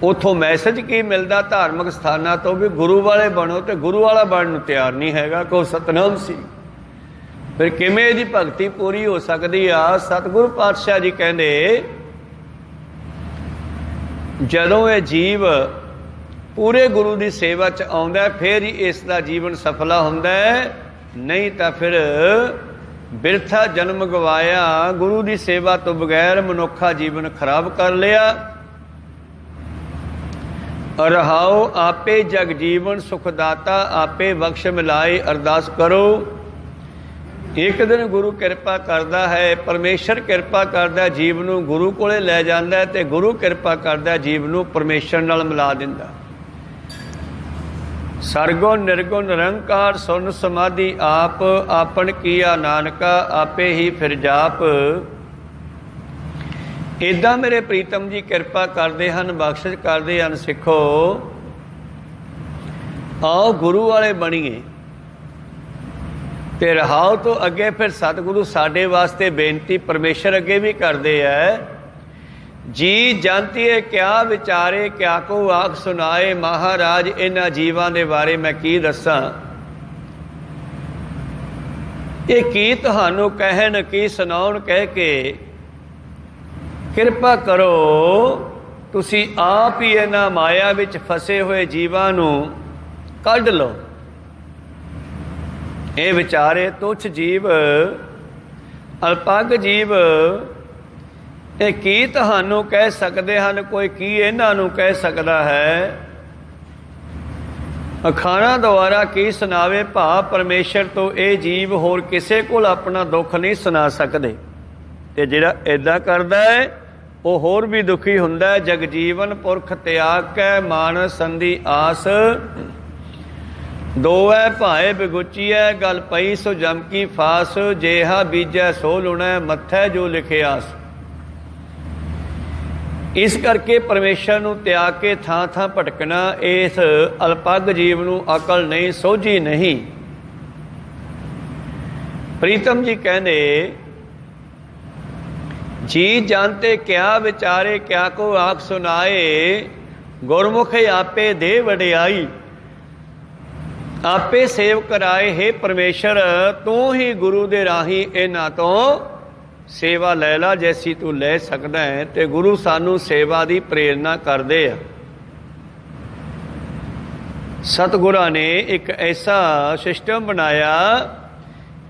ਉੱਥੋਂ ਮੈਸੇਜ ਕੀ ਮਿਲਦਾ ਧਾਰਮਿਕ ਸਥਾਨਾਂ ਤੋਂ ਵੀ ਗੁਰੂ ਵਾਲੇ ਬਣੋ, ਤੇ ਗੁਰੂ ਵਾਲਾ ਬਣਨ ਨੂੰ ਤਿਆਰ ਨਹੀਂ ਹੈਗਾ। ਕਹੋ ਸਤਨਾਮ ਸੀ। ਫਿਰ ਕਿਵੇਂ ਇਹਦੀ ਭਗਤੀ ਪੂਰੀ ਹੋ ਸਕਦੀ ਆ? ਸਤਿਗੁਰੂ ਪਾਤਸ਼ਾਹ ਜੀ ਕਹਿੰਦੇ ਜਦੋਂ ਇਹ ਜੀਵ ਪੂਰੇ ਗੁਰੂ ਦੀ ਸੇਵਾ 'ਚ ਆਉਂਦਾ ਫਿਰ ਹੀ ਇਸ ਦਾ ਜੀਵਨ ਸਫਲਾ ਹੁੰਦਾ ਹੈ, ਨਹੀਂ ਤਾਂ ਫਿਰ ਬਿਰਥਾ ਜਨਮ ਗਵਾਇਆ। ਗੁਰੂ ਦੀ ਸੇਵਾ ਤੋਂ ਬਗੈਰ ਮਨੁੱਖਾ ਜੀਵਨ ਖਰਾਬ ਕਰ ਲਿਆ। ਰਹਾਓ ਆਪੇ ਜਗ ਜੀਵਨ ਸੁਖਦਾਤਾ, ਆਪੇ ਬਖਸ਼ ਮਿਲਾਏ ਅਰਦਾਸ ਕਰੋ। ਇੱਕ ਦਿਨ ਗੁਰੂ ਕਿਰਪਾ ਕਰਦਾ ਹੈ, ਪਰਮੇਸ਼ਰ ਕਿਰਪਾ ਕਰਦਾ, ਜੀਵ ਨੂੰ ਗੁਰੂ ਕੋਲੇ ਲੈ ਜਾਂਦਾ ਤੇ ਗੁਰੂ ਕਿਰਪਾ ਕਰਦਾ, ਜੀਵ ਨੂੰ ਪਰਮੇਸ਼ਰ ਨਾਲ ਮਿਲਾ ਦਿੰਦਾ। ਸਰਗੁਣ ਨਿਰਗੁਣ ਨਿਰੰਕਾਰ ਸੁਨ ਸਮਾਧੀ ਆਪ, ਆਪਨ ਕੀਆ ਨਾਨਕਾ ਆਪੇ ਹੀ ਫਿਰ ਜਾਪ। ਇੱਦਾਂ ਮੇਰੇ ਪ੍ਰੀਤਮ ਜੀ ਕਿਰਪਾ ਕਰਦੇ ਹਨ, ਬਖਸ਼ਿਸ਼ ਕਰਦੇ ਹਨ। ਸਿੱਖੋ ਆਓ ਗੁਰੂ ਵਾਲੇ ਬਣੀਏ। ਤੇ ਰਹਾਓ ਤੋਂ ਅੱਗੇ ਫਿਰ ਸਤਿਗੁਰੂ ਸਾਡੇ ਵਾਸਤੇ ਬੇਨਤੀ ਪਰਮੇਸ਼ਰ ਅੱਗੇ ਵੀ ਕਰਦੇ ਹੈ। ਜੀ ਜਾਣਤੀਏ ਕਿਆ ਵਿਚਾਰੇ, ਕਿਆ ਕੋ ਆਖ ਸੁਣਾਏ। ਮਹਾਰਾਜ ਇਹਨਾਂ ਜੀਵਾਂ ਦੇ ਬਾਰੇ ਮੈਂ ਕੀ ਦੱਸਾਂ। ये की तुहानू कहन की सुनाउण कह के किरपा करो तुसी आप ही इन्हां माया विच फसे हुए जीवां नू कढ लो। ये विचारे तुच्छ जीव अल्पग जीव ये की तुहानू कह सकते हैं, कोई की इन्हां नू कह सकता है। अखाणा द्वारा की सुनावे भा परमेश्वर तो ये जीव होर किसे कोल अपना दुख नहीं सुना सकते। ते जिहड़ा इदां करदा है वो होर भी दुखी हुंदा है। जगजीवन पुरख त्याग कै मानस संधि आस, दो है भाए बिगुची है गल पई सो जम की फास, जेहा बीजै सो लुणै मत्थै जो लिखे आस। इस करके परमेश्वर नूं त्याग के थां थां भटकना इस अल्पग जीव नूं अकल नहीं, सोझी नहीं। प्रीतम जी कहंदे जी जानते क्या विचारे क्या को आख सुनाए, गुरमुख आपे दे वडियाई आपे सेव कराए। हे परमेश्वर तू ही गुरु दे राही इन्हां तो सेवा लै ला जैसी तू ले सकदा है। ते गुरु सानू सेवा दी प्रेरणा करदे आ। सतगुरां ने एक ऐसा सिस्टम बनाया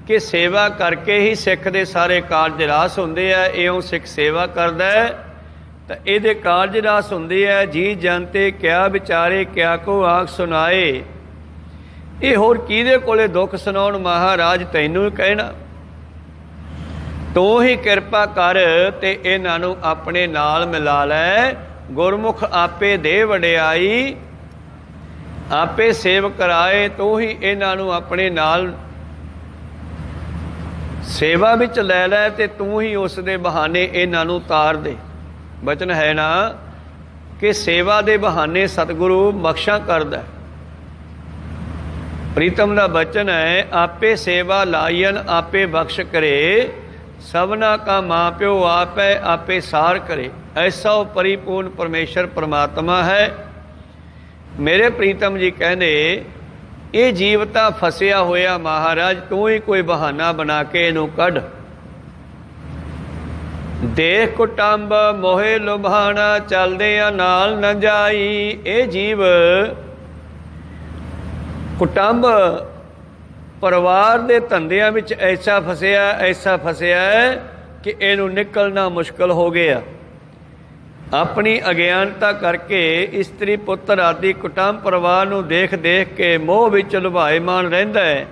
कि सेवा करके ही सिख दे सारे कारज रास हुंदे आ। इउं सिख सेवा करदा है तां इहदे कारज रास हुंदे आ। जी जानते क्या विचारे क्या को आख सुनाए, ये होर किहदे कोले दुख सुनाउण महाराज तैनूं कहना। तू ही किरपा कर ते इन्हां नूं अपने नाल मिला लै। गुरमुख आपे दे वडियाई आपे सेव कराए, तू ही इन्हां नूं अपने नाल सेवा विच लै लै ते तू ही उस दे बहाने इन्हां नूं तार दे। बचन है ना कि सेवा दे बहाने सतगुरु बख्शा करदा। प्रीतम दा बचन है आपे सेवा लायन आपे बख्श करे, सबना का माँ प्यो आप है आपे सार करे। ऐसा वो परिपूर्ण परमेश्वर परमात्मा है। मेरे प्रीतम जी कहने ये जीवता फसिया होया महाराज तू ही कोई बहाना बना के इनू कढ़। देख कुटुंब मोहे लुभाना चलदे नाल न जाई। ये जीव कुटुंब परिवार दे धंधियां विच ऐसा फसिया है कि इनू निकलना मुश्किल हो गया। अपनी अज्ञानता करके इस्त्री पुत्र आदि कुटुंब परिवार नूं देख देख के मोह विच लुभाएमान रहिंदा है।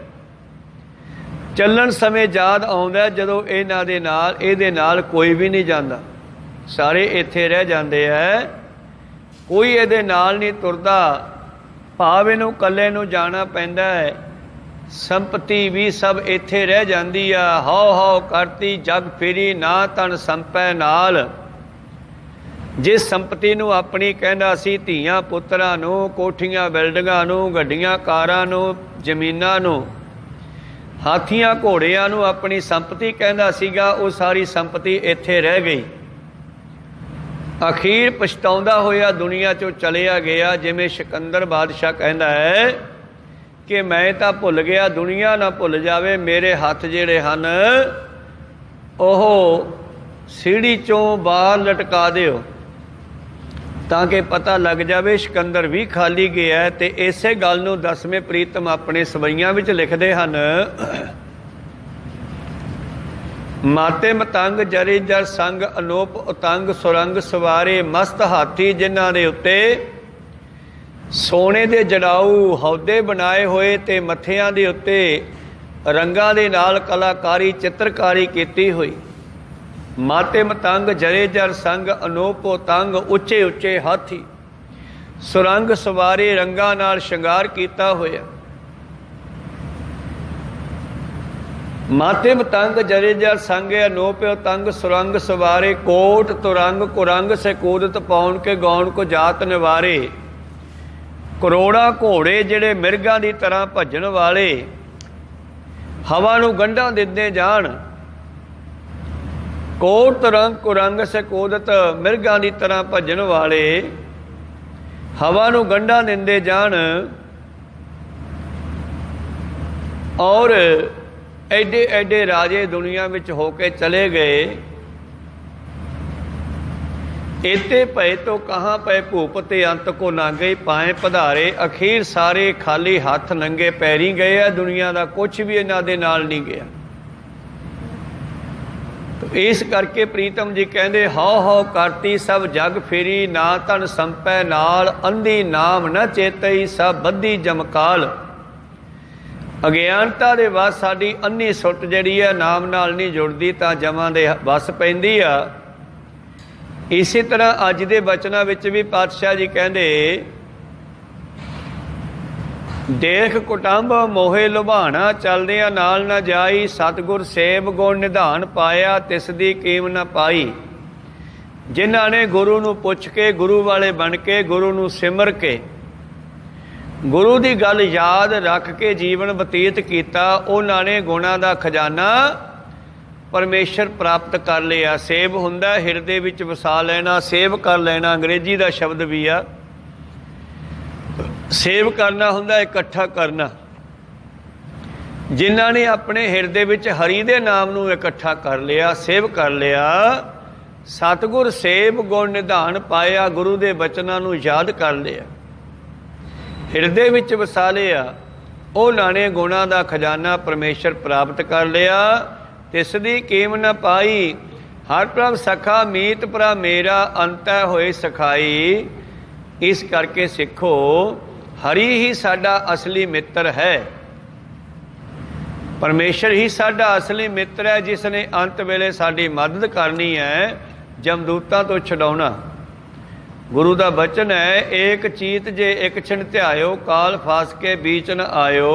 ਚੱਲਣ ਸਮੇਂ ਯਾਦ ਆਉਂਦਾ ਜਦੋਂ ਇਹਨਾਂ ਦੇ ਨਾਲ ਇਹਦੇ ਨਾਲ ਕੋਈ ਵੀ ਨਹੀਂ ਜਾਂਦਾ, ਸਾਰੇ ਇੱਥੇ ਰਹਿ ਜਾਂਦੇ ਹੈ, ਕੋਈ ਇਹਦੇ ਨਾਲ ਨਹੀਂ ਤੁਰਦਾ, ਭਾਵ ਇਹਨੂੰ ਇਕੱਲੇ ਨੂੰ ਜਾਣਾ ਪੈਂਦਾ ਹੈ। ਸੰਪਤੀ ਵੀ ਸਭ ਇੱਥੇ ਰਹਿ ਜਾਂਦੀ ਆ, ਹਉ ਹਉ ਕਰਤੀ ਜਗ ਫਿਰੀ ਨਾ ਤਨ ਸੰਪੈ ਨਾਲ। ਜਿਸ ਸੰਪਤੀ ਨੂੰ ਆਪਣੀ ਕਹਿੰਦਾ ਸੀ, ਧੀਆਂ ਪੁੱਤਰਾਂ ਨੂੰ, ਕੋਠੀਆਂ ਬਿਲਡਿੰਗਾਂ ਨੂੰ, ਗੱਡੀਆਂ ਕਾਰਾਂ ਨੂੰ, ਜ਼ਮੀਨਾਂ ਨੂੰ, ਹਾਥੀਆਂ ਘੋੜਿਆਂ ਨੂੰ ਆਪਣੀ ਸੰਪਤੀ ਕਹਿੰਦਾ ਸੀਗਾ, ਉਹ ਸਾਰੀ ਸੰਪਤੀ ਇੱਥੇ ਰਹਿ ਗਈ। ਅਖੀਰ ਪਛਤਾਉਂਦਾ ਹੋਇਆ ਦੁਨੀਆ 'ਚੋਂ ਚਲਿਆ ਗਿਆ। ਜਿਵੇਂ ਸਿਕੰਦਰ ਬਾਦਸ਼ਾਹ ਕਹਿੰਦਾ ਹੈ ਕਿ ਮੈਂ ਤਾਂ ਭੁੱਲ ਗਿਆ, ਦੁਨੀਆ ਨਾ ਭੁੱਲ ਜਾਵੇ, ਮੇਰੇ ਹੱਥ ਜਿਹੜੇ ਹਨ ਉਹ ਸੀੜੀ 'ਚੋਂ ਬਾਹਰ ਲਟਕਾ ਦਿਓ ਤਾਂ ਕਿ ਪਤਾ ਲੱਗ ਜਾਵੇ ਸਿਕੰਦਰ ਵੀ ਖਾਲੀ ਗਿਆ। ਅਤੇ ਇਸੇ ਗੱਲ ਨੂੰ 10ਵੇਂ ਪ੍ਰੀਤਮ ਆਪਣੇ ਸਵਈਆਂ ਵਿੱਚ ਲਿਖਦੇ ਹਨ। ਮਾਤੇ ਮਤੰਗ ਜਰੀ ਜਰ ਸੰਗ ਅਨੋਪ ਉਤੰਗ ਸੁਰੰਗ ਸਵਾਰੇ ਮਸਤ ਹਾਥੀ, ਜਿਨ੍ਹਾਂ ਦੇ ਉੱਤੇ ਸੋਨੇ ਦੇ ਜੜਾਊ ਹੌਦੇ ਬਣਾਏ ਹੋਏ ਅਤੇ ਮੱਥਿਆਂ ਦੇ ਉੱਤੇ ਰੰਗਾਂ ਦੇ ਨਾਲ ਕਲਾਕਾਰੀ ਚਿੱਤਰਕਾਰੀ ਕੀਤੀ ਹੋਈ। ਮਾਤੇ ਮਤੰਗ ਜਰੇ ਜਰ ਸੰਗ ਅਨੋਪ ਉਤੰਗ, ਉੱਚੇ ਉੱਚੇ ਹਾਥੀ, ਸੁਰੰਗ ਸਵਾਰੇ ਰੰਗਾਂ ਨਾਲ ਸ਼ਿੰਗਾਰ ਕੀਤਾ ਹੋਇਆ। ਮਾਤੇ ਮਤੰਗ ਜਰੇ ਜਰ ਸੰਗ ਅਨੋਪ ਉਤੰਗ ਸੁਰੰਗ ਸਵਾਰੇ, ਕੋਟ ਤੁਰੰਗ ਕੁਰੰਗ ਸੇ ਕੂਦਤ ਪਾਉਣ ਕੇ ਗਾਉਣ ਕੋ ਜਾਤ ਨਿਵਾਰੇ। ਕਰੋੜਾਂ ਘੋੜੇ ਜਿਹੜੇ ਮਿਰਗਾਂ ਦੀ ਤਰ੍ਹਾਂ ਭੱਜਣ ਵਾਲੇ, ਹਵਾ ਨੂੰ ਗੰਢਾਂ ਦਿੰਦੇ ਜਾਣ। ਕੋਟ ਤੁਰੰਗ ਕੁਰੰਗ ਸੇ ਕੂਦਤ, ਮਿਰਗਾਂ ਦੀ ਤਰ੍ਹਾਂ ਭੱਜਣ ਵਾਲੇ, ਹਵਾ ਨੂੰ ਗੰਢਾਂ ਦਿੰਦੇ ਜਾਣ। ਔਰ ਐਡੇ ਐਡੇ ਰਾਜੇ ਦੁਨੀਆ ਵਿੱਚ ਹੋ ਕੇ ਚਲੇ ਗਏ। एते भय तो कहाँ पे भूपते अंत को नागे पाए पधारे। अखीर सारे खाली हथ नंगे पैरी गए आ, दुनिया का कुछ भी इन्हां दे नाल नहीं गया। तो इस करके प्रीतम जी कहते हौ हौ करती सब जग फेरी, ना धन संपै नाल अंधी नाम न चेतई, सब बद्धी जमकाल। अज्ञानता दे वस साडी अन्नी सुट जिहड़ी है नाम नाल नहीं जुड़दी तां जमां दे वस पैंदी आ। इसी तरह अज दे बचनां विच भी पातशाह जी कहंदे देख कुटुंब मोहे लुभाणा, चलदियां नाल न जाई, सतगुर सेव गुण निधान पाया, तिस दी कीम न पाई। जिन्हां ने गुरु नूं पुछ के, गुरु वाले बन के, गुरु नूं सिमर के, गुरु दी गल याद रख के जीवन बतीत कीता, उन्हां ने गुणां दा खजाना परमेश्वर प्राप्त कर लिया। सेव हुंदा हिरदे विच वसा लेना, सेव कर लेना अंग्रेजी का शब्द भी आ। सेव करना हुंदा इकट्ठा करना। जिन्हां ने अपने हिरदे विच हरि दे नाम नूं इकट्ठा कर लिया, सेव कर लिया, सतगुर सेव गुण निधान पाया, गुरु दे बचनां नूं याद कर लिया, हिरदे विच वसा लिया, उन्हां ने गुणां दा खजाना परमेश्वर प्राप्त कर लिया। तिस दी कीम न पाई, हर प्रभ सखा मीत भरा मेरा, अंतै होए सखाई। इस करके सिखो हरि ही साडा असली मित्र है। परमेश्वर ही साडा असली मित्र है, जिसने अंत वेले साडी मदद करनी है, जमदूतां तो छुड़ाउणा। गुरु का बचन है एक चीत जे एक छिन ध्यायो, काल फास के बीच न आयो।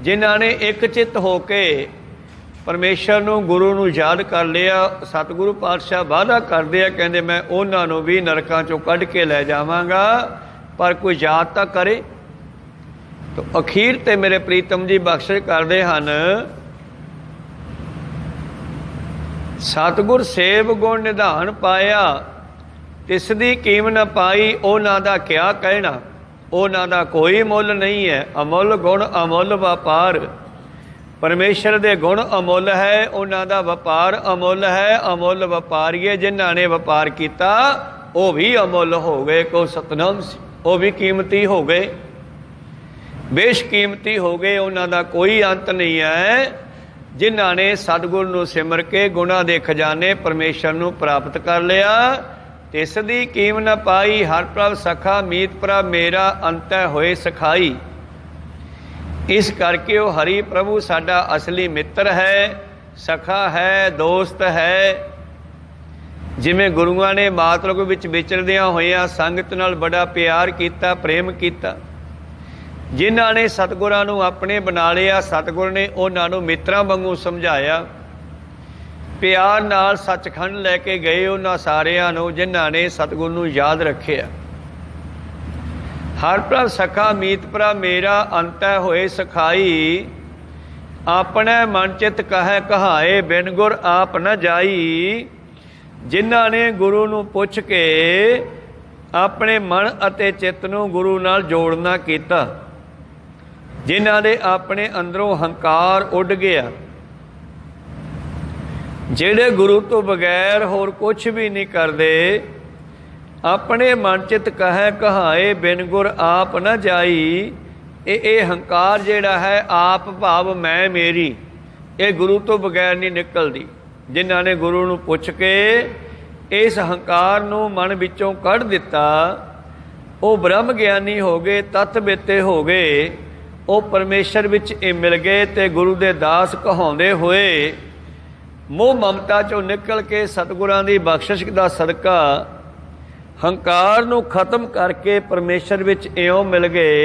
जिन्हां ने एक चित होके परमेश्वर नूं गुरु नूं याद कर लिया, सतगुरु पातशाह वादा करदे आ, कहंदे मैं उन्हां नूं भी नरकां चों कढ के लै जावांगा, पर कोई याद तां करे। तो अखीर ते मेरे प्रीतम जी बख्शिश करदे हन, सतगुर सेव गुण निधान पाया, तिस दी कीम न पाई। उन्हां दा क्या कहना, उन्हां दा कोई मुੱਲ नहीं है। अमुल गुण अमुल व्यापार, परमेश्वर दे गुण अमुल है, उन्हां दा वपार अमुल है। अमुल वपारीए जिन्हां ने वपार किया वो भी अमुल हो गए। को सतनाम सी वो भी कीमती हो गए, बेशकीमती हो गए, उन्हां दा कोई अंत नहीं है। जिन्हां ने सतगुर नूं सिमर के गुणां दे खजाने परमेश्वर नूं प्राप्त कर लिया, तिस दी कीम न पाई, हर प्रभ सखा मीत भरा मेरा, अंतै होए सखाई। इस करके वो हरि प्रभु साडा असली मित्र है, सखा है, दोस्त है। जिमें गुरुआं ने मातलुक विच विचरदियां होइयां संगत नाल बड़ा प्यार कीता, प्रेम कीता। जिन्हां ने सतगुरां नूं अपने बना लिया, सतगुर ने उन्हां नूं मित्रां वांगू समझाया, प्यार नाल सचखंड लैके गए उन्हां सारियां नूं जिन्हां ने सतगुर नूं याद रखिया। हर प्रभ सखा मीत भरा मेरा, अंतै होए सखाई। अपने मन चित कहे कहाए, बिन गुर आप न जाई। जिन्हां ने गुरु नूं पुछ के अपने मन अते चित्त नूं गुरु नाल जोड़ना कीता, जिन्हां दे अपने अंदरों हंकार उड़ गया, जेड़े गुरु तो बगैर होर कुछ भी नहीं करते, अपने मन चित कहे कहाए, बिन गुर आप न जाई। ये हंकार जेड़ा है आप भाव मैं मेरी, ये गुरु तो बगैर नहीं निकलती। जिन्हां ने गुरु नूं पुछ के इस हंकार नूं मन विचों कढ़ दिता, वो ब्रह्म ज्ञानी हो गए, तत्त बेते हो गए, वो परमेश्वर विच मिल गए। ते गुरु दे दास कहाउंदे होए मोह ममता चों निकल के सतगुरां दी बख्शिश दा सदका हंकार नूं खत्म करके परमेश्वर विच इउं मिल गए।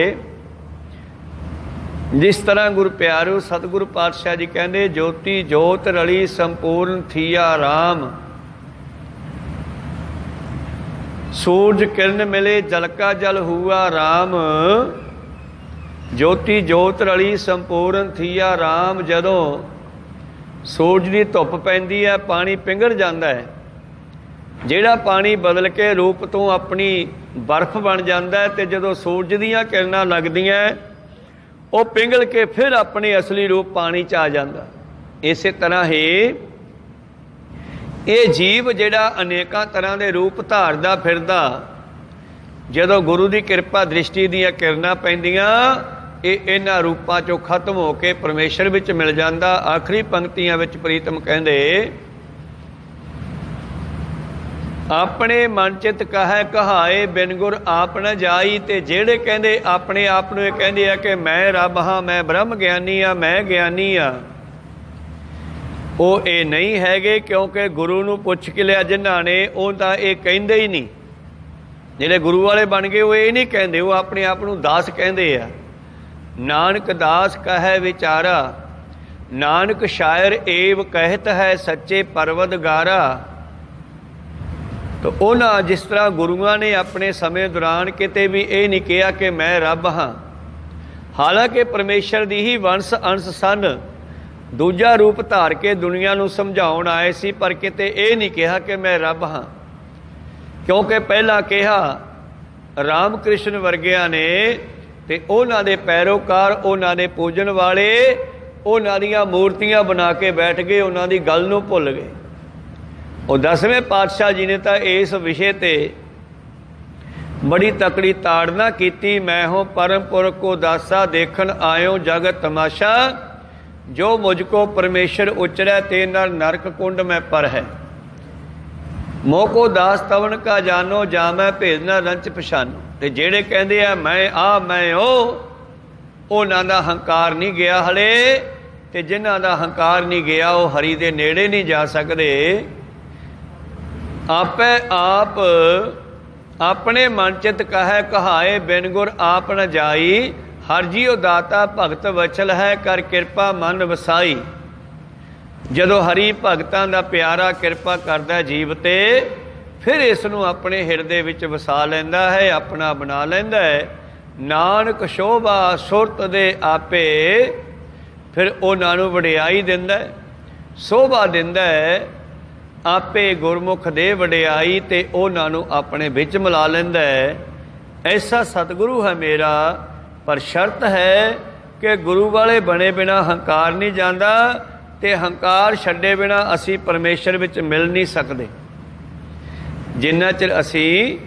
जिस तरह गुरु प्यारो सतगुरु पातशाह जी कहते ज्योति जोत रली संपूर्ण थिया राम। सूरज किरण मिले जल का जल हुआ राम। ज्योति जोत रली संपूर्ण थिया राम। जदों सूरज की धुप पैंदी है पानी पिंगड़ जाता है, ਜਿਹੜਾ पानी बदल के रूप तो अपनी बर्फ बन जाता है, तो जदों सूरज दीयां किरणां लगदियां ਉਹ ਪਿੰਗਲ ਕੇ ਫਿਰ ਆਪਣੇ ਅਸਲੀ ਰੂਪ ਪਾਣੀ 'ਚ ਆ ਜਾਂਦਾ। ਇਸੇ ਤਰ੍ਹਾਂ ਹੀ ਇਹ ਜੀਵ ਜਿਹੜਾ ਅਨੇਕਾਂ ਤਰ੍ਹਾਂ ਦੇ ਰੂਪ ਧਾਰਦਾ ਫਿਰਦਾ, ਜਦੋਂ ਗੁਰੂ ਦੀ ਕਿਰਪਾ ਦ੍ਰਿਸ਼ਟੀ ਦੀਆਂ ਕਿਰਨਾਂ ਪੈਂਦੀਆਂ ਇਹ ਇਹਨਾਂ ਰੂਪਾਂ 'ਚੋਂ ਖਤਮ ਹੋ ਕੇ ਪਰਮੇਸ਼ਰ ਵਿੱਚ ਮਿਲ ਜਾਂਦਾ। ਆਖਰੀ ਪੰਕਤੀਆਂ ਵਿੱਚ ਪ੍ਰੀਤਮ ਕਹਿੰਦੇ, ਆਪਣੇ ਮਨ ਚਿਤ ਕਹੈ ਕਹਾਏ ਬਿਨ ਗੁਰ ਆਪ ਨ ਜਾਈ। ਤੇ ਜਿਹੜੇ ਕਹਿੰਦੇ ਆਪਣੇ ਆਪ ਨੂੰ ਇਹ ਕਹਿੰਦੇ ਆ ਕਿ ਮੈਂ ਰੱਬ ਹਾਂ, ਮੈਂ ਬ੍ਰਹਮ ਗਿਆਨੀ ਆ, ਮੈਂ ਗਿਆਨੀ ਆ, ਉਹ ਇਹ ਨਹੀਂ ਹੈਗੇ। ਕਿਉਂਕਿ ਗੁਰੂ ਨੂੰ ਪੁੱਛ ਕੇ ਲਿਆ ਜਿਨ੍ਹਾਂ ਨੇ, ਉਹ ਤਾਂ ਇਹ ਕਹਿੰਦੇ ਹੀ ਨਹੀਂ। ਜਿਹੜੇ ਗੁਰੂ ਵਾਲੇ ਬਣ ਗਏ ਉਹ ਇਹ ਨਹੀਂ ਕਹਿੰਦੇ, ਉਹ ਆਪਣੇ ਆਪ ਨੂੰ ਦਾਸ ਕਹਿੰਦੇ ਆ। ਨਾਨਕ ਦਾਸ ਕਹੈ ਵਿਚਾਰਾ, ਨਾਨਕ ਸ਼ਾਇਰ ਏਵ ਕਹਿਤ ਹੈ ਸੱਚੇ ਪਰਵਦਗਾਰਾ। ਤਾਂ ਉਹਨਾਂ ਜਿਸ ਤਰ੍ਹਾਂ ਗੁਰੂਆਂ ਨੇ ਆਪਣੇ ਸਮੇਂ ਦੌਰਾਨ ਕਿਤੇ ਵੀ ਇਹ ਨਹੀਂ ਕਿਹਾ ਕਿ ਮੈਂ ਰੱਬ ਹਾਂ, ਹਾਲਾਂਕਿ ਪਰਮੇਸ਼ਰ ਦੀ ਹੀ ਵੰਸ ਅੰਸ਼ ਸਨ, ਦੂਜਾ ਰੂਪ ਧਾਰ ਕੇ ਦੁਨੀਆ ਨੂੰ ਸਮਝਾਉਣ ਆਏ ਸੀ, ਪਰ ਕਿਤੇ ਇਹ ਨਹੀਂ ਕਿਹਾ ਕਿ ਮੈਂ ਰੱਬ ਹਾਂ। ਕਿਉਂਕਿ ਪਹਿਲਾਂ ਕਿਹਾ ਰਾਮ ਕ੍ਰਿਸ਼ਨ ਵਰਗਿਆਂ ਨੇ ਤੇ ਉਹਨਾਂ ਦੇ ਪੈਰੋਕਾਰ, ਉਹਨਾਂ ਦੇ ਪੂਜਣ ਵਾਲੇ ਉਹਨਾਂ ਦੀਆਂ ਮੂਰਤੀਆਂ ਬਣਾ ਕੇ ਬੈਠ ਗਏ, ਉਹਨਾਂ ਦੀ ਗੱਲ ਨੂੰ ਭੁੱਲ ਗਏ। ਉਹ 10ਵੇਂ ਪਾਤਸ਼ਾਹ ਜੀ ਨੇ ਤਾਂ ਇਸ ਵਿਸ਼ੇ ਤੇ ਬੜੀ ਤਕੜੀ ਤਾੜਨਾ ਕੀਤੀ। ਮੈਂ ਹੋ ਪਰਮ ਪੁਰਖ ਕੋ ਦਾਸਾ, ਦੇਖਣ ਆਇਓ ਜਗਤ ਤਮਾਸ਼ਾ, ਜੋ ਮੁਝ ਕੋ ਪਰਮੇਸ਼ਰ ਉਚਰੈ ਤੇ ਨਰ ਨਰਕ ਕੁੰਡ ਮੈਂ ਪਰ ਹੈ। ਮੋਹ ਕੋ ਦਾਸ ਤਵਨ ਕਾ ਜਾਨੋ, ਜਾ ਮੈਂ ਭੇਦ ਨਾ ਰੰਚ ਪਛਾਨੋ। ਤੇ ਜਿਹੜੇ ਕਹਿੰਦੇ ਆ ਮੈਂ ਆ ਮੈਂ ਉਹ, ਉਹਨਾਂ ਦਾ ਹੰਕਾਰ ਨਹੀਂ ਗਿਆ ਹਲੇ, ਤੇ ਜਿਨ੍ਹਾਂ ਦਾ ਹੰਕਾਰ ਨਹੀਂ ਗਿਆ ਉਹ ਹਰੀ ਦੇ ਨੇੜੇ ਨਹੀਂ ਜਾ ਸਕਦੇ। ਆਪੇ ਆਪ ਆਪਣੇ ਮਨ ਚਿਤ ਕਹੈ ਕਹਾਏ ਬਿਨ ਗੁਰ ਆਪ ਨ ਜਾਈ। ਹਰ ਜੀਉ ਦਾਤਾ ਭਗਤ ਵਚਲ ਹੈ, ਕਰ ਕਿਰਪਾ ਮਨ ਵਸਾਈ। ਜਦੋਂ ਹਰੀ ਭਗਤਾਂ ਦਾ ਪਿਆਰਾ ਕਿਰਪਾ ਕਰਦਾ ਜੀਵ ਤੇ, ਫਿਰ ਇਸ ਨੂੰ ਆਪਣੇ ਹਿਰਦੇ ਵਿੱਚ ਵਸਾ ਲੈਂਦਾ ਹੈ, ਆਪਣਾ ਬਣਾ ਲੈਂਦਾ ਹੈ। ਨਾਨਕ ਸ਼ੋਭਾ ਸੁਰਤ ਦੇ ਆਪੇ, ਫਿਰ ਉਹਨਾਂ ਨੂੰ ਵਡਿਆਈ ਦਿੰਦਾ ਹੈ, ਸ਼ੋਭਾ ਦਿੰਦਾ ਹੈ ਆਪੇ ਗੁਰਮੁਖ ਦੇ ਵਡਿਆਈ, ਤੇ ਉਹਨਾਂ ਨੂੰ ਆਪਣੇ ਵਿੱਚ ਮਿਲਾ ਲੈਂਦਾ ਹੈ। ਐਸਾ ਸਤਿਗੁਰੂ ਹੈ ਮੇਰਾ, ਪਰ ਸ਼ਰਤ ਹੈ ਕਿ ਗੁਰੂ ਵਾਲੇ ਬਣੇ ਬਿਨਾਂ ਹੰਕਾਰ ਨਹੀਂ ਜਾਂਦਾ, ਤੇ ਹੰਕਾਰ ਛੱਡੇ ਬਿਨਾਂ ਅਸੀਂ ਪਰਮੇਸ਼ਰ ਵਿੱਚ ਮਿਲ ਨਹੀਂ ਸਕਦੇ। ਜਿੰਨਾ ਚਿਰ ਅਸੀਂ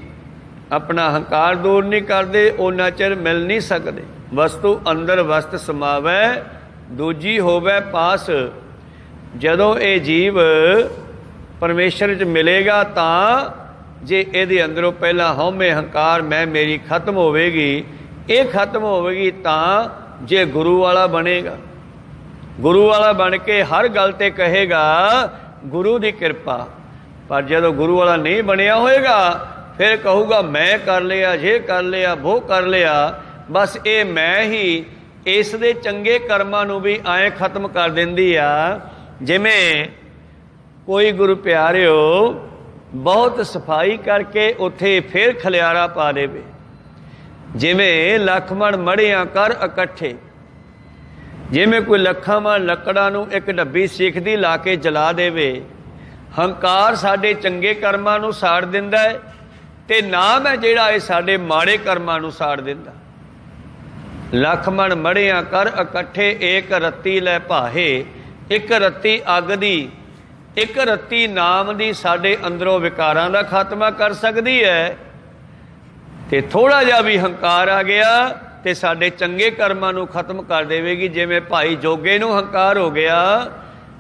ਆਪਣਾ ਹੰਕਾਰ ਦੂਰ ਨਹੀਂ ਕਰਦੇ ਉਹਨਾਂ ਚਿਰ ਮਿਲ ਨਹੀਂ ਸਕਦੇ। ਵਸਤੂ ਅੰਦਰ ਵਸਤ ਸਮਾਵੈ, ਦੂਜੀ ਹੋਵੇ ਪਾਸ। ਜਦੋਂ ਇਹ ਜੀਵ ਪਰਮੇਸ਼ਰ 'ਚ ਮਿਲੇਗਾ ਤਾਂ ਜੇ ਇਹਦੇ ਅੰਦਰੋਂ ਪਹਿਲਾਂ ਹਉਮੈ ਹੰਕਾਰ ਮੈਂ ਮੇਰੀ ਖਤਮ ਹੋਵੇਗੀ, ਇਹ ਖਤਮ ਹੋਵੇਗੀ ਤਾਂ ਜੇ ਗੁਰੂ ਵਾਲਾ ਬਣੇਗਾ। ਗੁਰੂ ਵਾਲਾ ਬਣ ਕੇ ਹਰ ਗੱਲ ਤੇ ਕਹੇਗਾ ਗੁਰੂ ਦੀ ਕਿਰਪਾ, ਪਰ ਜਦੋਂ ਗੁਰੂ ਵਾਲਾ ਨਹੀਂ ਬਣਿਆ ਹੋਏਗਾ ਫਿਰ ਕਹੂਗਾ ਮੈਂ ਕਰ ਲਿਆ, ਜੇ ਕਰ ਲਿਆ, ਉਹ ਕਰ ਲਿਆ। ਬਸ ਇਹ ਮੈਂ ਹੀ ਇਸ ਦੇ ਚੰਗੇ ਕਰਮਾਂ ਨੂੰ ਵੀ ਐਂ ਖਤਮ ਕਰ ਦਿੰਦੀ ਆ, ਜਿਵੇਂ ਕੋਈ ਗੁਰੂ ਪਿਆਰਿਓ ਬਹੁਤ ਸਫਾਈ ਕਰਕੇ ਉੱਥੇ ਫਿਰ ਖਲਿਆਰਾ ਪਾ ਦੇਵੇ। ਜਿਵੇਂ ਲੱਖ ਮਣ ਮੜੀਆਂ ਕਰ ਇਕੱਠੇ, ਜਿਵੇਂ ਕੋਈ ਲੱਖਾਂ ਮਣ ਲੱਕੜਾਂ ਨੂੰ ਇੱਕ ਡੱਬੀ ਸਿੱਖ ਦੀ ਲਾ ਕੇ ਜਲਾ ਦੇਵੇ। ਹੰਕਾਰ ਸਾਡੇ ਚੰਗੇ ਕਰਮਾਂ ਨੂੰ ਸਾੜ ਦਿੰਦਾ ਹੈ, ਤੇ ਨਾਮ ਹੈ ਜਿਹੜਾ ਇਹ ਸਾਡੇ ਮਾੜੇ ਕਰਮਾਂ ਨੂੰ ਸਾੜ ਦਿੰਦਾ। ਲੱਖ ਮਣ ਮੜੀਆਂ ਕਰ ਇਕੱਠੇ, ਏਕ ਰੱਤੀ ਲੈ ਭਾਹੇ। ਇੱਕ ਰੱਤੀ ਅੱਗ ਦੀ, ਇੱਕ ਰੱਤੀ ਨਾਮ ਦੀ ਸਾਡੇ ਅੰਦਰੋਂ ਵਿਕਾਰਾਂ ਦਾ ਖਾਤਮਾ ਕਰ ਸਕਦੀ ਹੈ। ਤੇ ਥੋੜਾ ਜਿਹਾ ਵੀ ਹੰਕਾਰ ਆ ਗਿਆ ਤੇ ਸਾਡੇ ਚੰਗੇ ਕਰਮਾਂ ਨੂੰ ਖਤਮ ਕਰ ਦੇਵੇਗੀ। ਜਿਵੇਂ ਭਾਈ ਜੋਗੇ ਨੂੰ ਹੰਕਾਰ ਹੋ ਗਿਆ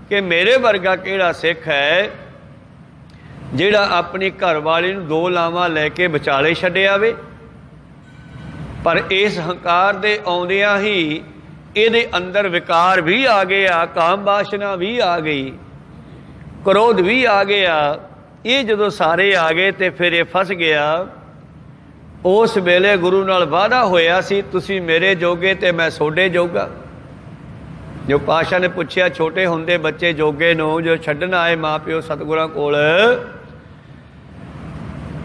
ਕਿ ਮੇਰੇ ਵਰਗਾ ਕਿਹੜਾ ਸਿੱਖ ਹੈ ਜਿਹੜਾ ਆਪਣੀ ਘਰਵਾਲੀ ਨੂੰ 2 ਲਾਵਾਂ ਲੈ ਕੇ ਵਿਚਾਲੇ ਛੱਡਿਆ ਵੇ। ਪਰ ਇਸ ਹੰਕਾਰ ਦੇ ਆਉਂਦਿਆਂ ਹੀ ਇਹਦੇ ਅੰਦਰ ਵਿਕਾਰ ਵੀ ਆ ਗਿਆ, ਕਾਮ ਵਾਸ਼ਨਾ ਵੀ ਆ ਗਈ, ਕ੍ਰੋਧ ਵੀ ਆ ਗਿਆ। ਇਹ ਜਦੋਂ ਸਾਰੇ ਆ ਗਏ ਤੇ ਫਿਰ ਇਹ ਫਸ ਗਿਆ। ਉਸ ਵੇਲੇ ਗੁਰੂ ਨਾਲ ਵਾਅਦਾ ਹੋਇਆ ਸੀ ਤੁਸੀਂ ਮੇਰੇ ਜੋਗੇ ਤੇ ਮੈਂ ਤੁਹਾਡੇ ਜੋਗਾ। ਜੋ ਪਾਤਸ਼ਾਹ ਨੇ ਪੁੱਛਿਆ ਛੋਟੇ ਹੁੰਦੇ ਬੱਚੇ ਜੋਗੇ ਨੂੰ ਜੋ ਛੱਡਣ ਆਏ ਮਾਂ ਪਿਓ ਸਤਿਗੁਰਾਂ ਕੋਲ,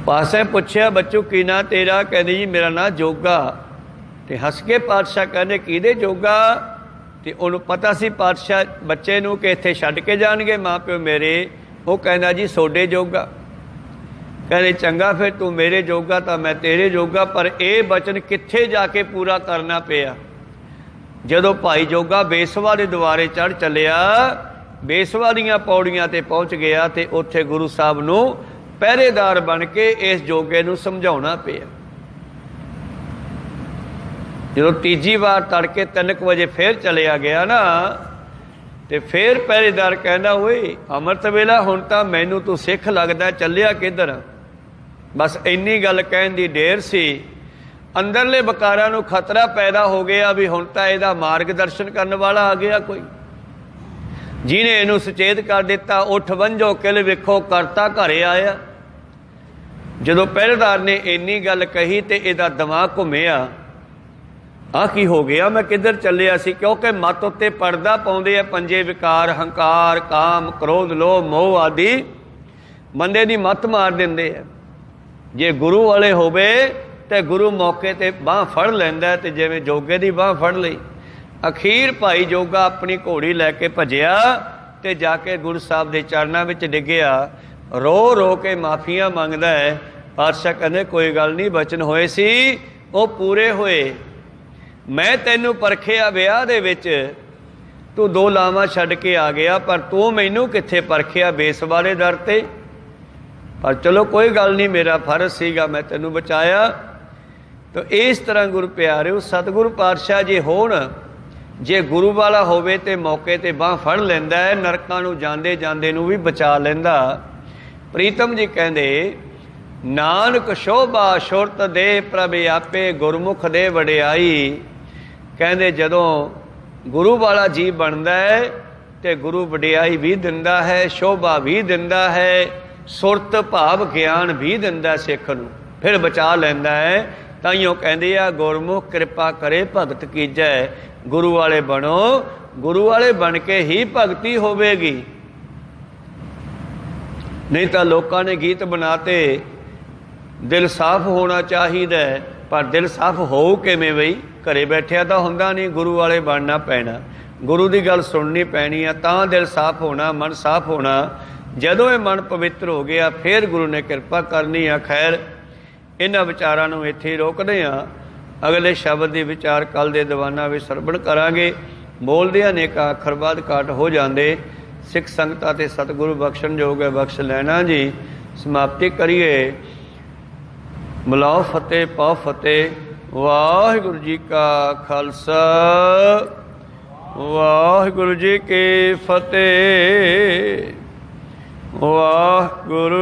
ਪਾਤਸ਼ਾਹ ਪੁੱਛਿਆ ਬੱਚੂ ਕੀ ਨਾਂ ਤੇਰਾ? ਕਹਿੰਦੇ ਜੀ ਮੇਰਾ ਨਾਂ ਜੋਗਾ। ਤੇ ਹੱਸ ਕੇ ਪਾਤਸ਼ਾਹ ਕਹਿੰਦੇ ਕਿਹਦੇ ਜੋਗਾ? ਤੇ ਉਹਨੂੰ ਪਤਾ ਸੀ ਪਾਤਸ਼ਾਹ ਬੱਚੇ ਨੂੰ ਕਿ ਇੱਥੇ ਛੱਡ ਕੇ ਜਾਣਗੇ ਮਾਂ ਪਿਓ ਮੇਰੇ। ਉਹ ਕਹਿੰਦਾ ਜੀ ਤੁਹਾਡੇ ਜੋਗਾ। ਕਹਿੰਦੇ ਚੰਗਾ ਫਿਰ ਤੂੰ ਮੇਰੇ ਜੋਗਾ ਤਾਂ ਮੈਂ ਤੇਰੇ ਜੋਗਾ। ਪਰ ਇਹ ਬਚਨ ਕਿੱਥੇ ਜਾ ਕੇ ਪੂਰਾ ਕਰਨਾ ਪਿਆ? जदों भाई जोगा बेसवा के द्वारे चढ़ चलिया, बेसवा दीयां पौड़ियां ते पहुँच गया, तो उत्थे गुरु साहब नूं पहरेदार बन के इस जोगे नूं समझाउणा पिया। जो तीजी बार तड़के 3 बजे फिर चलिया गया ना, तो फिर पहरेदार कहना ओए अमृत वेला हुण तां मैनू तू सिख लगदा, चलिया किधर? बस इन्नी गल कहण दी देर सी, अंदरले बकारा नूं खतरा पैदा हो गया भी हुण तां इहदा मार्गदर्शन करन वाला आ गया कोई, जिहने इहनूं सुचेत कर दिता उठ वंजो किल वेखो करता घरे आया। जदों पहरेदार ने इन्नी गल कही तो इहदा दिमाग घुमिया, आ की हो गया, मैं किधर चलिया सी? क्योंकि मत उत्ते पड़दा पाउंदे आ पंजे विकार, हंकार, काम, क्रोध, लोभ, मोह आदि बंदे दी मत मार दिंदे आ। जे गुरु वाले होवे तो गुरु मौके ते बांह फड़ लैंदा, ते जिवें जोगे दी बांह फड़ लई। अखीर भाई जोगा अपनी घोड़ी लैके भजिया ते जाके गुरु साहब दे चरनां विच डिग्गिया, रो रो के माफियां मंगदा है। पातशाह कहंदे कोई गल नहीं, बचन होए सी वो पूरे होए। मैं तैनूं परखिया विआह दे विच, तू 2 लावां छड्ड के आ गया, पर तू मैनूं कित्थे परखिया बेसवा दे दर ते। पर चलो कोई गल नहीं, मेरा फर्ज सीगा, मैं तैनूं बचाया। तो इस तरह गुरु प्यारिओ सतगुरु पातशाह जे होण, जे गुरु वाला होवे ते मौके ते बांह फड़ लैंदा है, नरकां नूं जांदे जांदे नूं भी बचा लैंदा। प्रीतम जी कहंदे नानक शोभा शुरत दे प्रभ आपे, गुरमुख दे वडियाई। कहंदे जदों गुरु वाला जी बनदा है ते गुरु वडियाई भी दिंदा है, शोभा भी दिंदा है, सुरत भाव ज्ञान भी दिंदा सिख नूं, फिर बचा लैंदा है। ताइयों कहंदे आ गुरमुख कृपा करे भगत कीजै। गुरु वाले बनो, गुरु वाले बन के ही भगती होवेगी। नहीं तो लोगों ने गीत बनाते दिल साफ होना चाहिए, पर दिल साफ हो किवें बई? घरे बैठिया तो हुंदा नहीं, गुरु वाले बनना पैना, गुरु की गल सुननी पैनी है, तां दिल साफ होना, मन साफ होना। जदों ये मन पवित्र हो गया फिर गुरु ने कृपा करनी है। खैर इन्हां विचारां नूं इत्थे रोकदे हां, अगले शब्द के विचार कल दे दीवाना विच सरवण करांगे। बोलदिआं ने का अखर बाद घाट हो जांदे। सिख संगतां ते सतगुरु बख्शण जोग है, बख्श लैना जी। समाप्ति करिए। बुलाओ फतेह पाओ फतेह। वाहिगुरु जी का खालसा, वाहिगुरु जी की फतेह। वाहिगुरु।